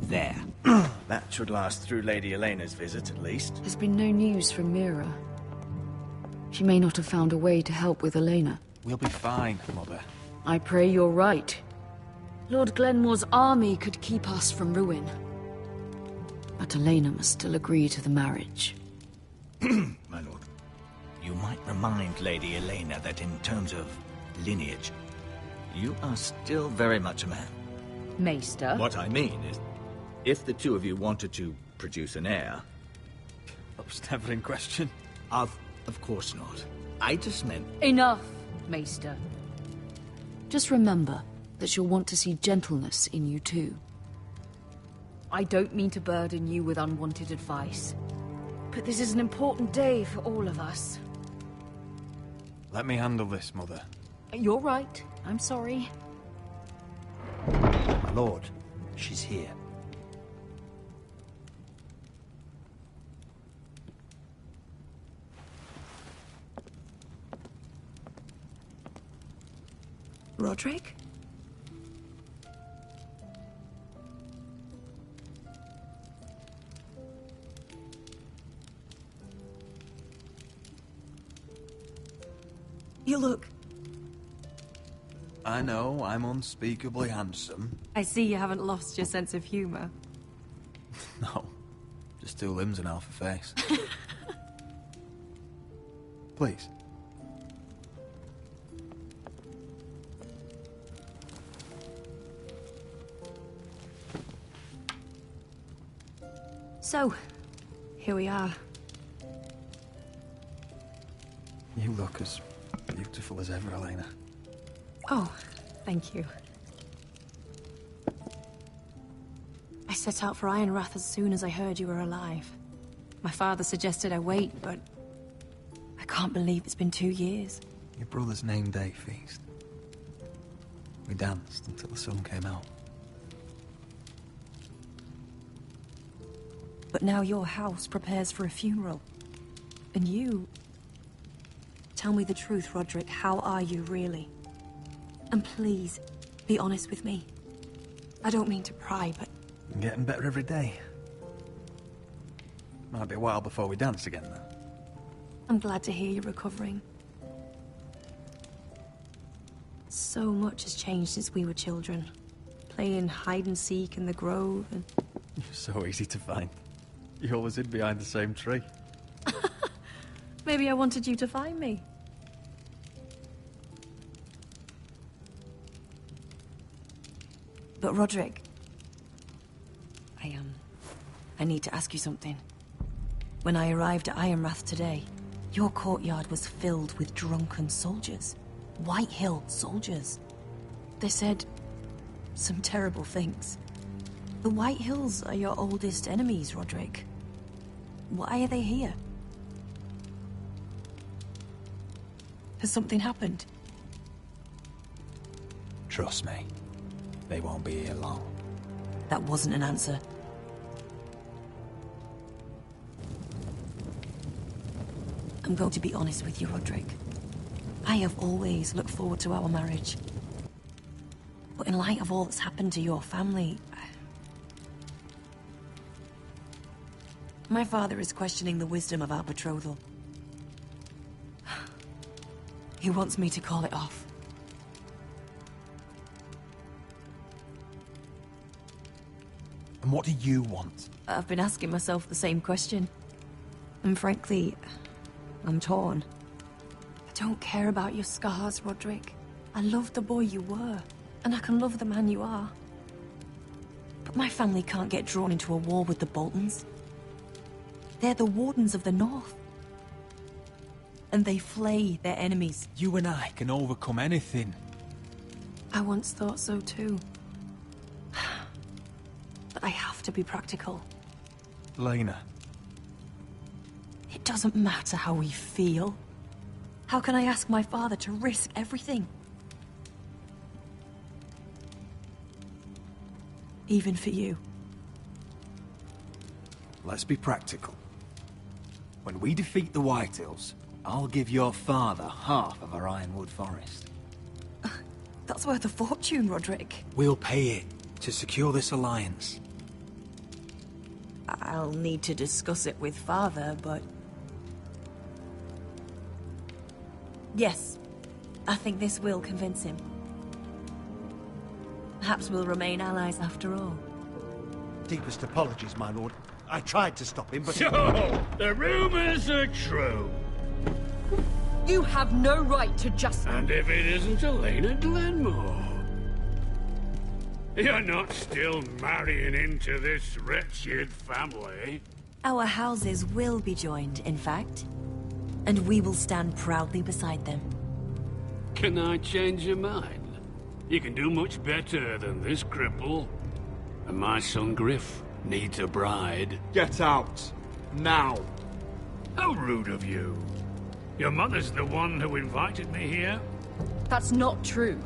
There. That should last through Lady Elena's visit, at least. There's been no news from Mira. She may not have found a way to help with Elena. We'll be fine, Mother. I pray you're right. Lord Glenmore's army could keep us from ruin. But Elena must still agree to the marriage. My lord. You might remind Lady Elena that in terms of lineage, you are still very much a man. Maester? What I mean is, if the two of you wanted to produce an heir... That was never in question. Of course not. I just meant... Enough, Maester. Just remember that she'll want to see gentleness in you too. I don't mean to burden you with unwanted advice, but this is an important day for all of us. Let me handle this, Mother. You're right. I'm sorry. My lord, she's here. Roderick? You look... I know, I'm unspeakably handsome. I see you haven't lost your sense of humor. No, just 2 limbs and half a face. Please. So, here we are. You look as beautiful as ever, Elena. Oh, thank you. I set out for Ironrath as soon as I heard you were alive. My father suggested I wait, but I can't believe it's been 2 years. Your brother's name day feast. We danced until the sun came out. But now your house prepares for a funeral. And you... Tell me the truth, Roderick. How are you, really? And please, be honest with me. I don't mean to pry, but... I'm getting better every day. Might be a while before we dance again, though. I'm glad to hear you're recovering. So much has changed since we were children. Playing hide-and-seek in the grove and... You're so easy to find. You always hid behind the same tree. Maybe I wanted you to find me. But Roderick... I need to ask you something. When I arrived at Ironrath today, your courtyard was filled with drunken soldiers. White Hill soldiers. They said some terrible things. The White Hills are your oldest enemies, Roderick. Why are they here? Has something happened? Trust me, they won't be here long. That wasn't an answer. I'm going to be honest with you, Roderick. I have always looked forward to our marriage. But in light of all that's happened to your family... My father is questioning the wisdom of our betrothal. He wants me to call it off. And what do you want? I've been asking myself the same question. And frankly, I'm torn. I don't care about your scars, Roderick. I love the boy you were, and I can love the man you are. But my family can't get drawn into a war with the Boltons. They're the Wardens of the North. And they flay their enemies. You and I can overcome anything. I once thought so too. But I have to be practical. Lena. It doesn't matter how we feel. How can I ask my father to risk everything? Even for you. Let's be practical. When we defeat the Whitehills, I'll give your father half of our Ironwood forest. That's worth a fortune, Roderick. We'll pay it to secure this alliance. I'll need to discuss it with father, but... Yes, I think this will convince him. Perhaps we'll remain allies after all. Deepest apologies, my lord. I tried to stop him, but... So, the rumors are true. You have no right to just... And if it isn't Elena Glenmore? You're not still marrying into this wretched family? Our houses will be joined, in fact. And we will stand proudly beside them. Can I change your mind? You can do much better than this cripple. And my son Griff needs a bride. Get out. Now. How rude of you. Your mother's the one who invited me here? That's not true.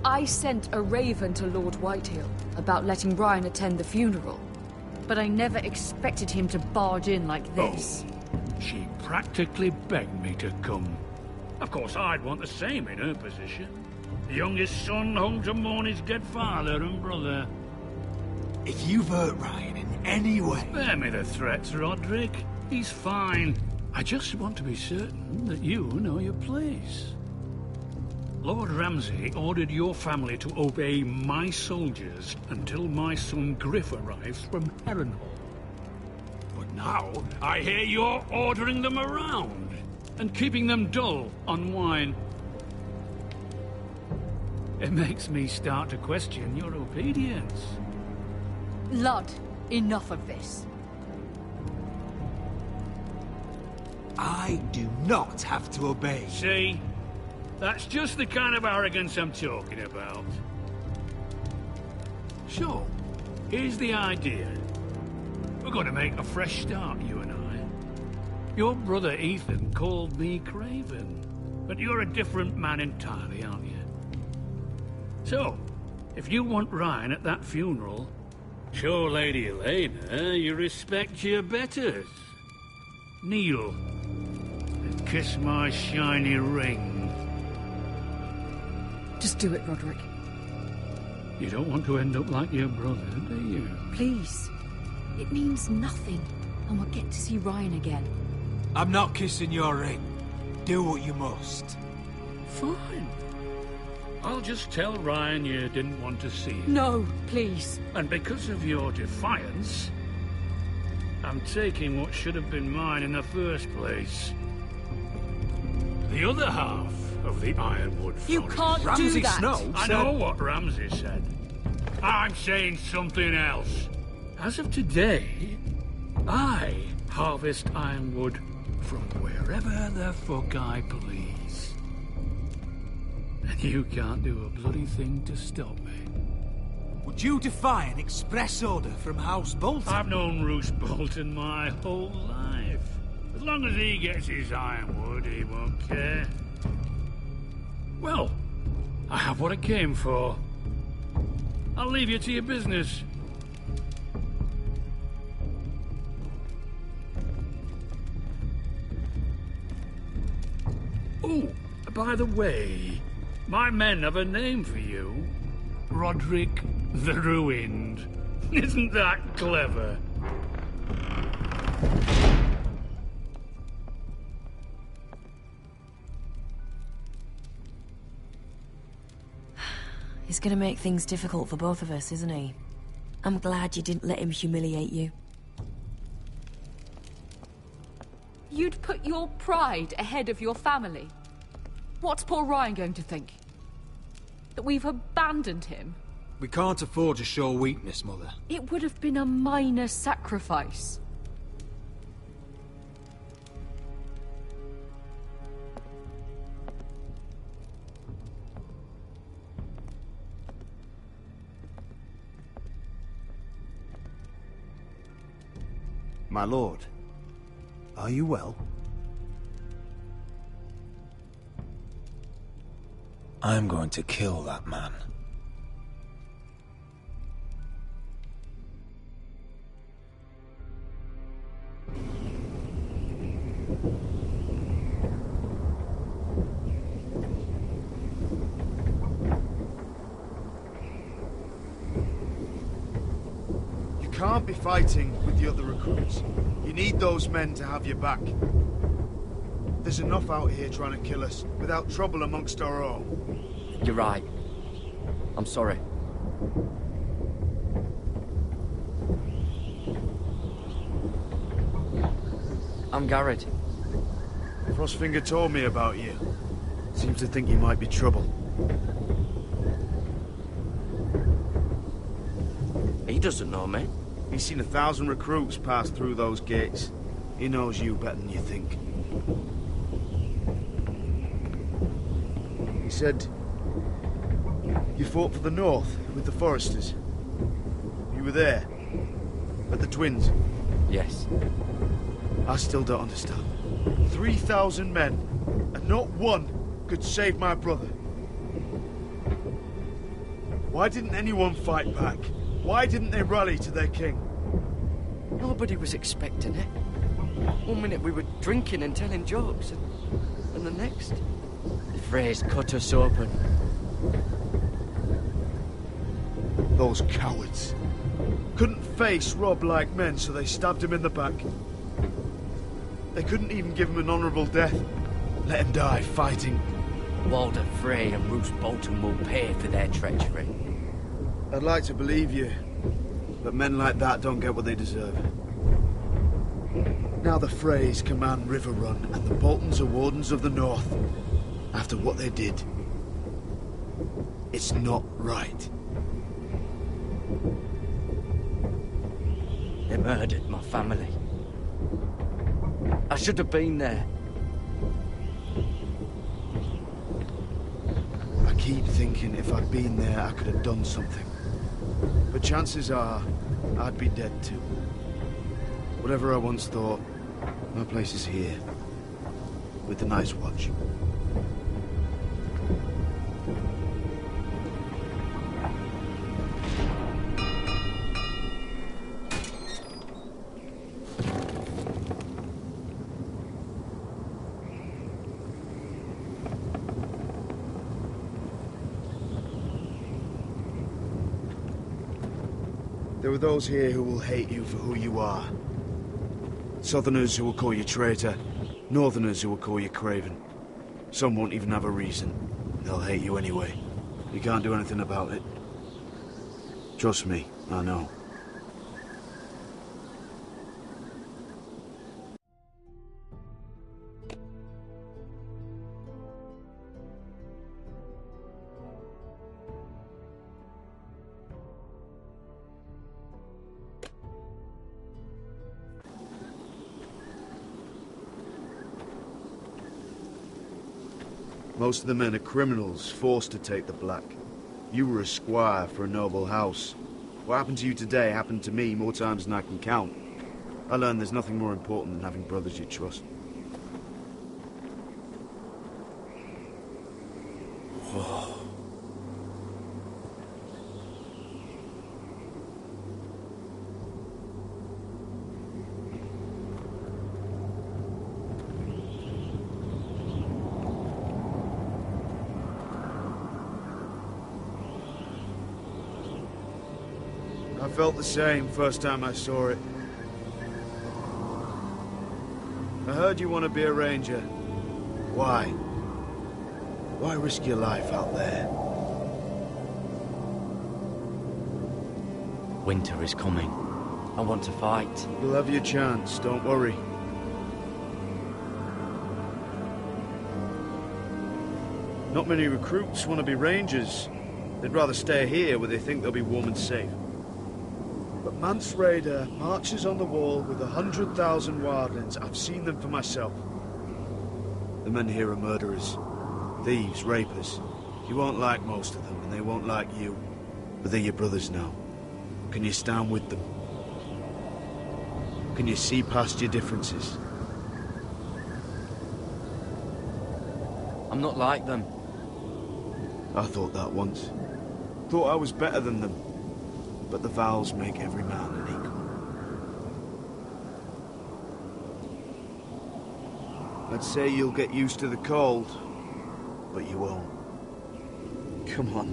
I sent a raven to Lord Whitehill about letting Brian attend the funeral. But I never expected him to barge in like this. Oh, she practically begged me to come. Of course, I'd want the same in her position. The youngest son home to mourn his dead father and brother. If you've hurt Ryan in any way... Spare me the threats, Roderick. He's fine. I just want to be certain that you know your place. Lord Ramsay ordered your family to obey my soldiers until my son Griff arrives from Harrenhal. But now, I hear you're ordering them around and keeping them dull on wine. It makes me start to question your obedience. Lud, enough of this. I do not have to obey. See? That's just the kind of arrogance I'm talking about. So, here's the idea. We're going to make a fresh start, you and I. Your brother Ethan called me Craven, but you're a different man entirely, aren't you? So, if you want Ryan at that funeral, show Lady Elena you respect your betters. Kneel and kiss my shiny ring. Just do it, Roderick. You don't want to end up like your brother, do you? Please. It means nothing, and we'll get to see Ryan again. I'm not kissing your ring. Do what you must. Fine. I'll just tell Ryan you didn't want to see him. No, please. And because of your defiance, I'm taking what should have been mine in the first place. The other half of the Ironwood Forest. You can't Ramsay do that. Snow I know what Ramsay said. I'm saying something else. As of today, I harvest ironwood from wherever the fuck I please. And you can't do a bloody thing to stop me. Would you defy an express order from House Bolton? I've known Roose Bolton my whole life. As long as he gets his ironwood, he won't care. Well, I have what I came for. I'll leave you to your business. Oh, by the way, my men have a name for you. Roderick the Ruined. Isn't that clever? He's gonna make things difficult for both of us, isn't he? I'm glad you didn't let him humiliate you. You'd put your pride ahead of your family. What's poor Ryan going to think? That we've abandoned him? We can't afford to show weakness, Mother. It would have been a minor sacrifice. My lord, are you well? I'm going to kill that man. You can't be fighting with the other recruits. You need those men to have your back. There's enough out here trying to kill us, without trouble amongst our own. You're right. I'm sorry. I'm Garrett. Frostfinger told me about you. Seems to think you might be trouble. He doesn't know me. He's seen 1,000 recruits pass through those gates. He knows you better than you think. He said you fought for the North with the Foresters. You were there, at the Twins. Yes. I still don't understand. 3,000 men, and not one could save my brother. Why didn't anyone fight back? Why didn't they rally to their king? Nobody was expecting it. One minute we were drinking and telling jokes, and the next, the phrase cut us open. Those cowards. Couldn't face Rob like men, so they stabbed him in the back. They couldn't even give him an honourable death. Let him die fighting. Walder Frey and Roose Bolton will pay for their treachery. I'd like to believe you, but men like that don't get what they deserve. Now the Freys command Riverrun, and the Boltons are Wardens of the North. After what they did, it's not right. They murdered my family. I should have been there. I keep thinking if I'd been there, I could have done something. But chances are, I'd be dead too. Whatever I once thought, my place is here. With the Night's Watch. There are those here who will hate you for who you are. Southerners who will call you traitor, Northerners who will call you craven. Some won't even have a reason. They'll hate you anyway. You can't do anything about it. Trust me, I know. Most of the men are criminals, forced to take the black. You were a squire for a noble house. What happened to you today happened to me more times than I can count. I learned there's nothing more important than having brothers you trust. Whoa. I felt the same first time I saw it. I heard you want to be a ranger. Why? Why risk your life out there? Winter is coming. I want to fight. You'll have your chance, don't worry. Not many recruits want to be rangers. They'd rather stay here where they think they'll be warm and safe. But Mance Raider marches on the wall with 100,000 wildlings. I've seen them for myself. The men here are murderers. Thieves, rapers. You won't like most of them, and they won't like you. But they're your brothers now. Can you stand with them? Can you see past your differences? I'm not like them. I thought that once. Thought I was better than them. But the vows make every man an equal. I'd say you'll get used to the cold, but you won't. Come on.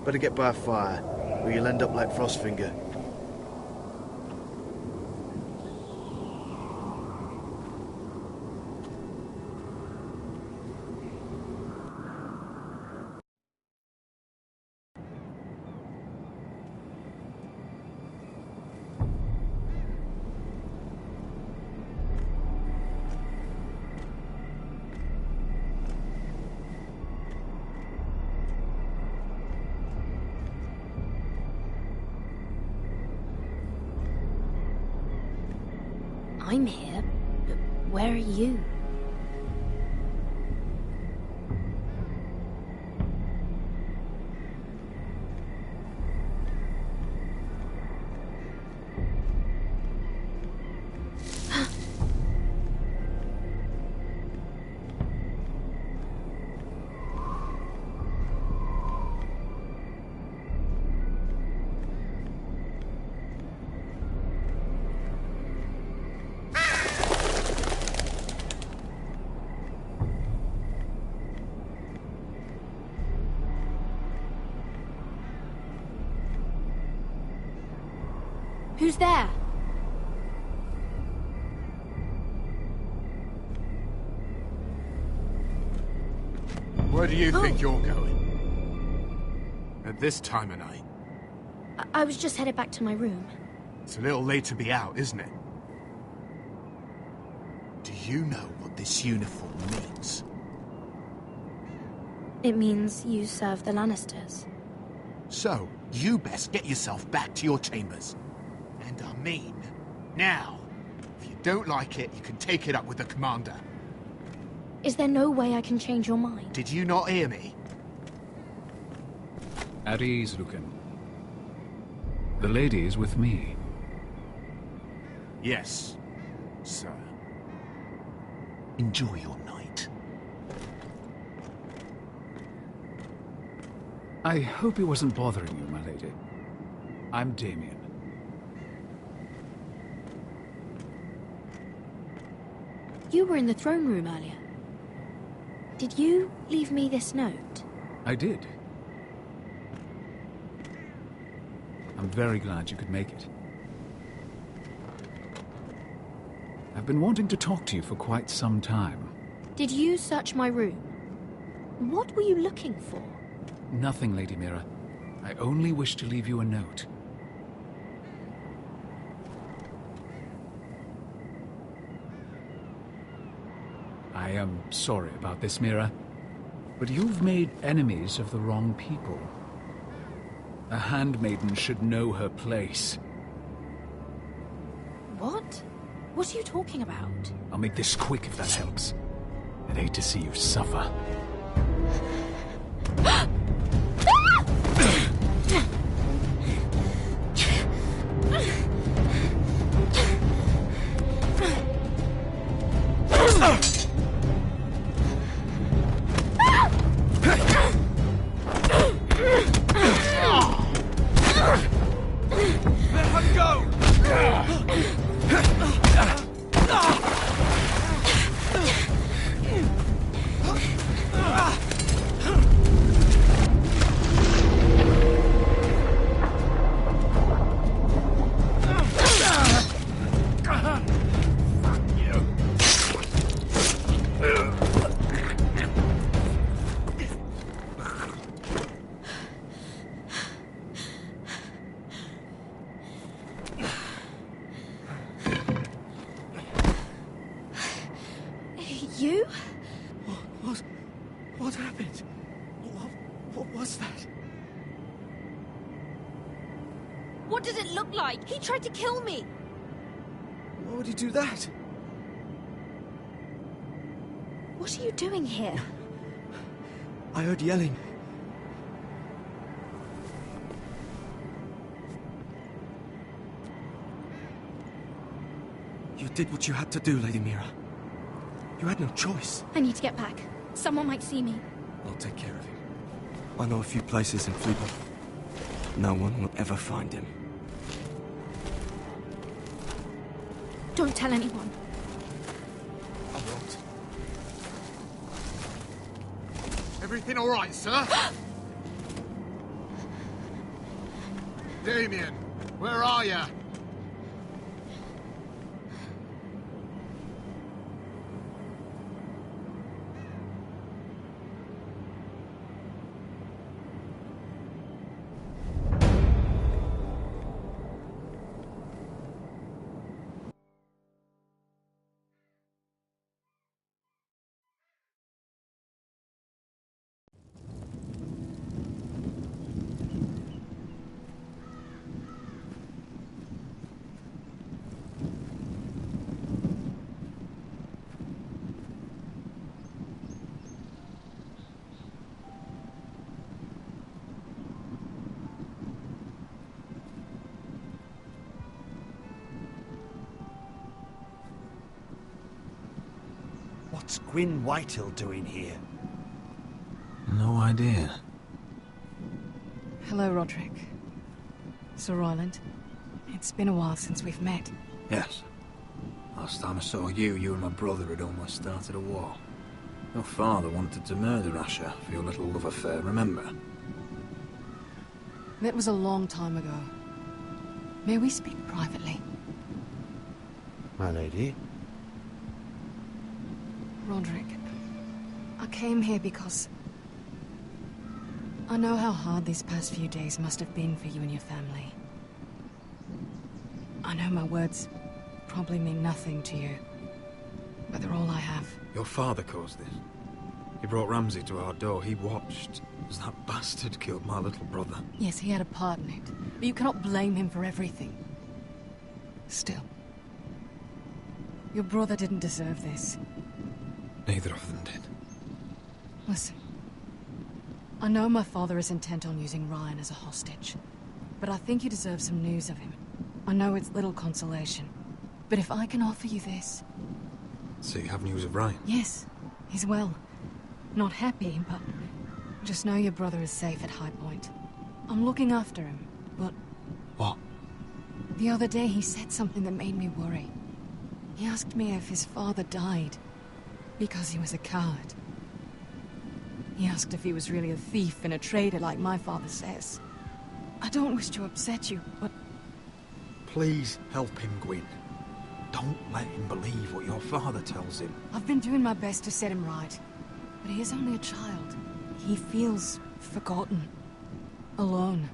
Better get by a fire, or you'll end up like Frostfinger. I'm here, but where are you? Who's there? Where do you think you're going? At this time of night? I was just headed back to my room. It's a little late to be out, isn't it? Do you know what this uniform means? It means you serve the Lannisters. So, you best get yourself back to your chambers. And I mean, now. If you don't like it, you can take it up with the commander. Is there no way I can change your mind? Did you not hear me? At ease, Lucan. The lady is with me. Yes, sir. Enjoy your night. I hope he wasn't bothering you, my lady. I'm Damien. You were in the throne room earlier. Did you leave me this note? I did. I'm very glad you could make it. I've been wanting to talk to you for quite some time. Did you search my room? What were you looking for? Nothing, Lady Mira. I only wish to leave you a note. I am sorry about this, Mira, but you've made enemies of the wrong people. A handmaiden should know her place. What? What are you talking about? I'll make this quick if that helps. I'd hate to see you suffer. You? What happened? What was that? What did it look like? He tried to kill me! Why would he do that? What are you doing here? I heard yelling. You did what you had to do, Lady Mira. You had no choice. I need to get back. Someone might see me. I'll take care of him. I know a few places in Fleetwood. No one will ever find him. Don't tell anyone. I won't. Everything all right, sir? Damien, where are you? What's Gwyn Whitehill doing here? No idea. Hello, Roderick. Sir Royland. It's been a while since we've met. Yes. Last time I saw you, you and my brother had almost started a war. Your father wanted to murder Asher for your little love affair, remember? That was a long time ago. May we speak privately? My lady? Roderick, I came here because I know how hard these past few days must have been for you and your family. I know my words probably mean nothing to you, but they're all I have. Your father caused this. He brought Ramsay to our door. He watched as that bastard killed my little brother. Yes, he had a part in it, but you cannot blame him for everything. Still, your brother didn't deserve this. Neither of them did. Listen, I know my father is intent on using Ryan as a hostage, but I think you deserve some news of him. I know it's little consolation, but if I can offer you this... So you have news of Ryan? Yes, he's well. Not happy, but just know your brother is safe at High Point. I'm looking after him, but... What? The other day he said something that made me worry. He asked me if his father died because he was a coward. He asked if he was really a thief and a traitor like my father says. I don't wish to upset you, but... Please help him, Gwyn. Don't let him believe what your father tells him. I've been doing my best to set him right, but he is only a child. He feels forgotten, alone.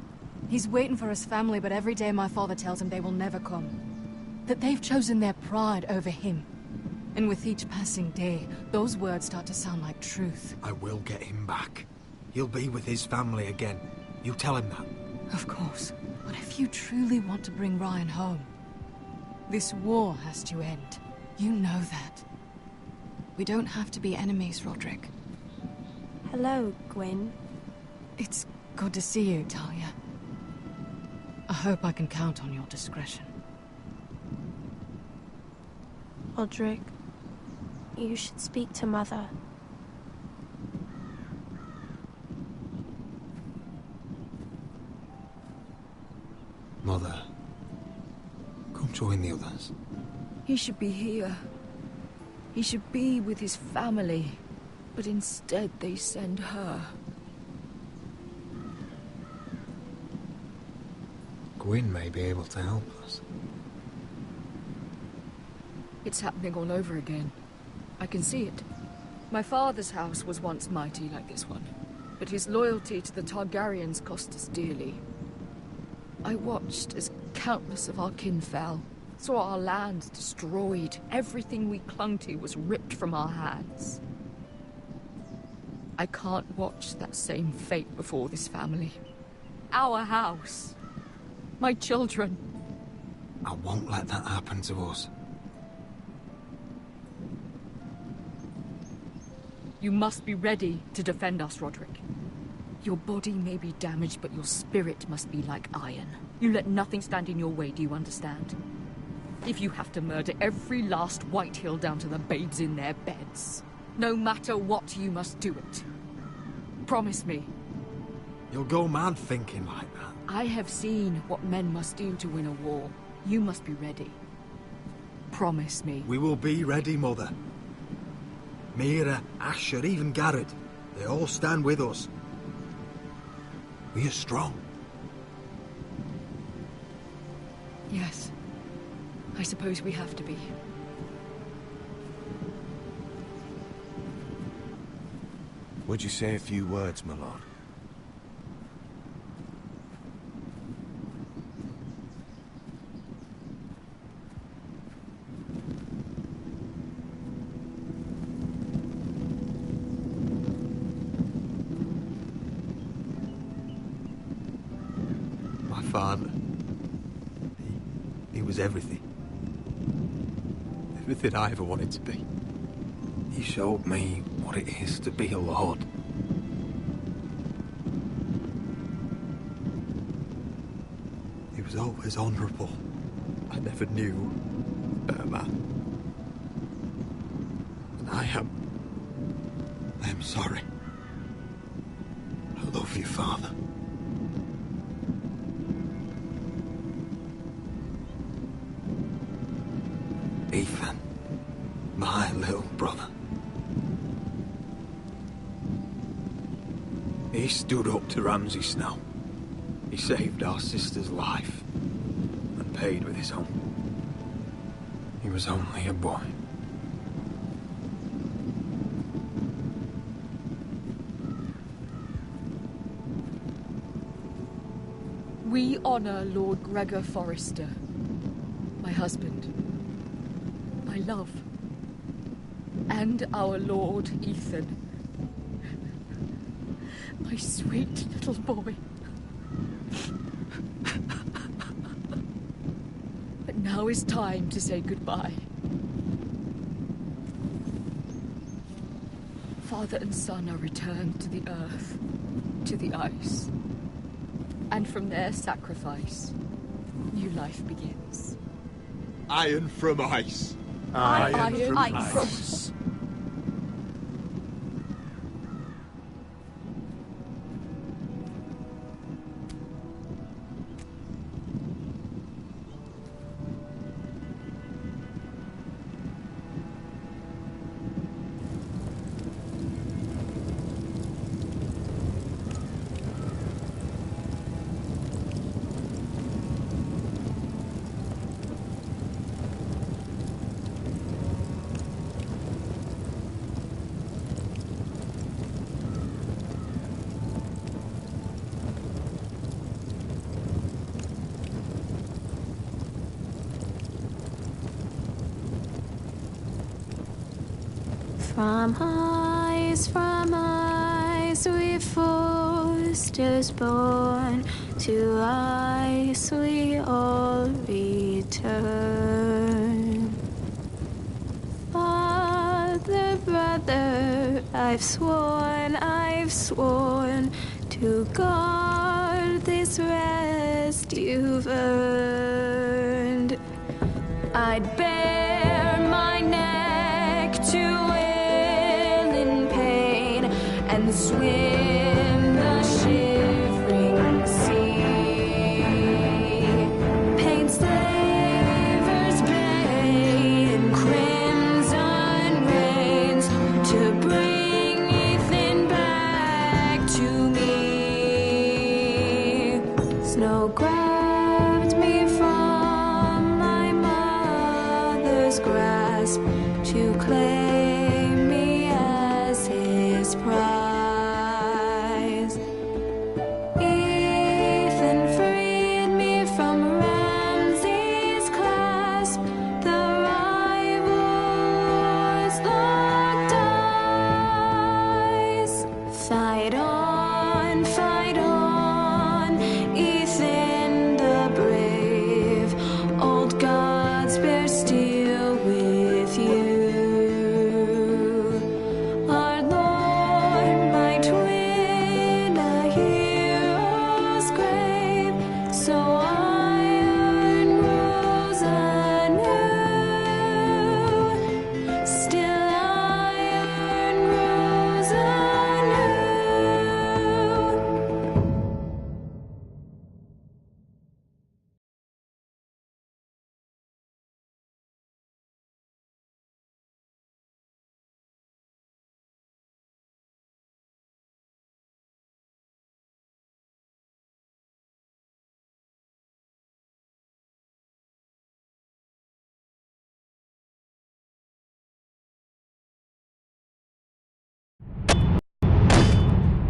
He's waiting for his family, but every day my father tells him they will never come. That they've chosen their pride over him. And with each passing day, those words start to sound like truth. I will get him back. He'll be with his family again. You tell him that. Of course. But if you truly want to bring Ryan home, this war has to end. You know that. We don't have to be enemies, Roderick. Hello, Gwyn. It's good to see you, Talia. I hope I can count on your discretion. Roderick, you should speak to Mother. Mother, come join the others. He should be here. He should be with his family. But instead they send her. Gwyn may be able to help us. It's happening all over again. I can see it. My father's house was once mighty like this one, but his loyalty to the Targaryens cost us dearly. I watched as countless of our kin fell, saw our land destroyed, everything we clung to was ripped from our hands. I can't watch that same fate before this family. Our house. My children. I won't let that happen to us. You must be ready to defend us, Roderick. Your body may be damaged, but your spirit must be like iron. You let nothing stand in your way, do you understand? If you have to murder every last Whitehill down to the babes in their beds, no matter what, you must do it. Promise me. You'll go mad thinking like that. I have seen what men must do to win a war. You must be ready. Promise me. We will be ready, Mother. Mira, Asher, even Garrett. They all stand with us. We are strong. Yes. I suppose we have to be. Would you say a few words, my lord? My father. He was everything. Everything I ever wanted to be. He showed me what it is to be a lord. He was always honourable. I never knew a better man. And I am sorry. I love you, Father. Ethan, my little brother. He stood up to Ramsay Snow. He saved our sister's life and paid with his own. He was only a boy. We honor Lord Gregor Forrester, my husband, my love, and our Lord Ethan, my sweet little boy. But now is time to say goodbye. Father and son are returned to the earth, to the ice. And from their sacrifice, new life begins. Iron from ice. Iron from ice. From ice, we foresters born, to ice we all return. Father, brother, I've sworn to guard this rest you've earned. I'd bare my neck to and swim the shivering sea. Paint slavers' bay in crimson rains to bring Ethan back to me. Snow grabbed me from my mother's grasp to claim me as his prize. Fight on, Ethan the brave. Old gods bear steel with you. Our Lord might win a hero's grave, so iron rose anew. Still iron rose anew.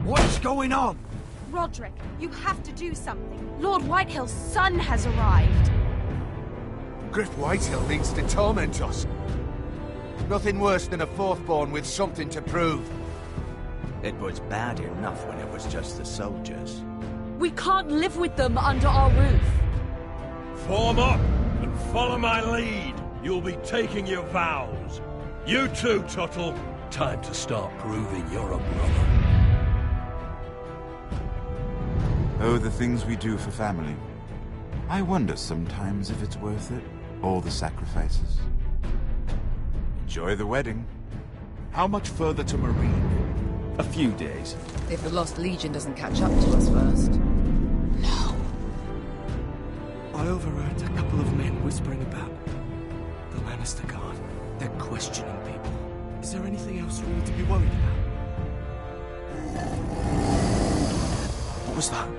What's going on? Roderick, you have to do something. Lord Whitehill's son has arrived. Griff Whitehill needs to torment us. Nothing worse than a fourthborn with something to prove. It was bad enough when it was just the soldiers. We can't live with them under our roof. Form up and follow my lead. You'll be taking your vows. You too, Tuttle. Time to start proving you're a brother. Oh, the things we do for family. I wonder sometimes if it's worth it, all the sacrifices. Enjoy the wedding. How much further to Marine? A few days. If the Lost Legion doesn't catch up to us first. No. I overheard a couple of men whispering about the Lannister Guard. They're questioning people. Is there anything else we need to be worried about? What was that?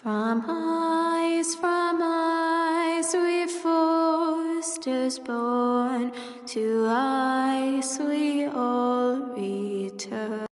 From ice we foresters born, to ice we all return.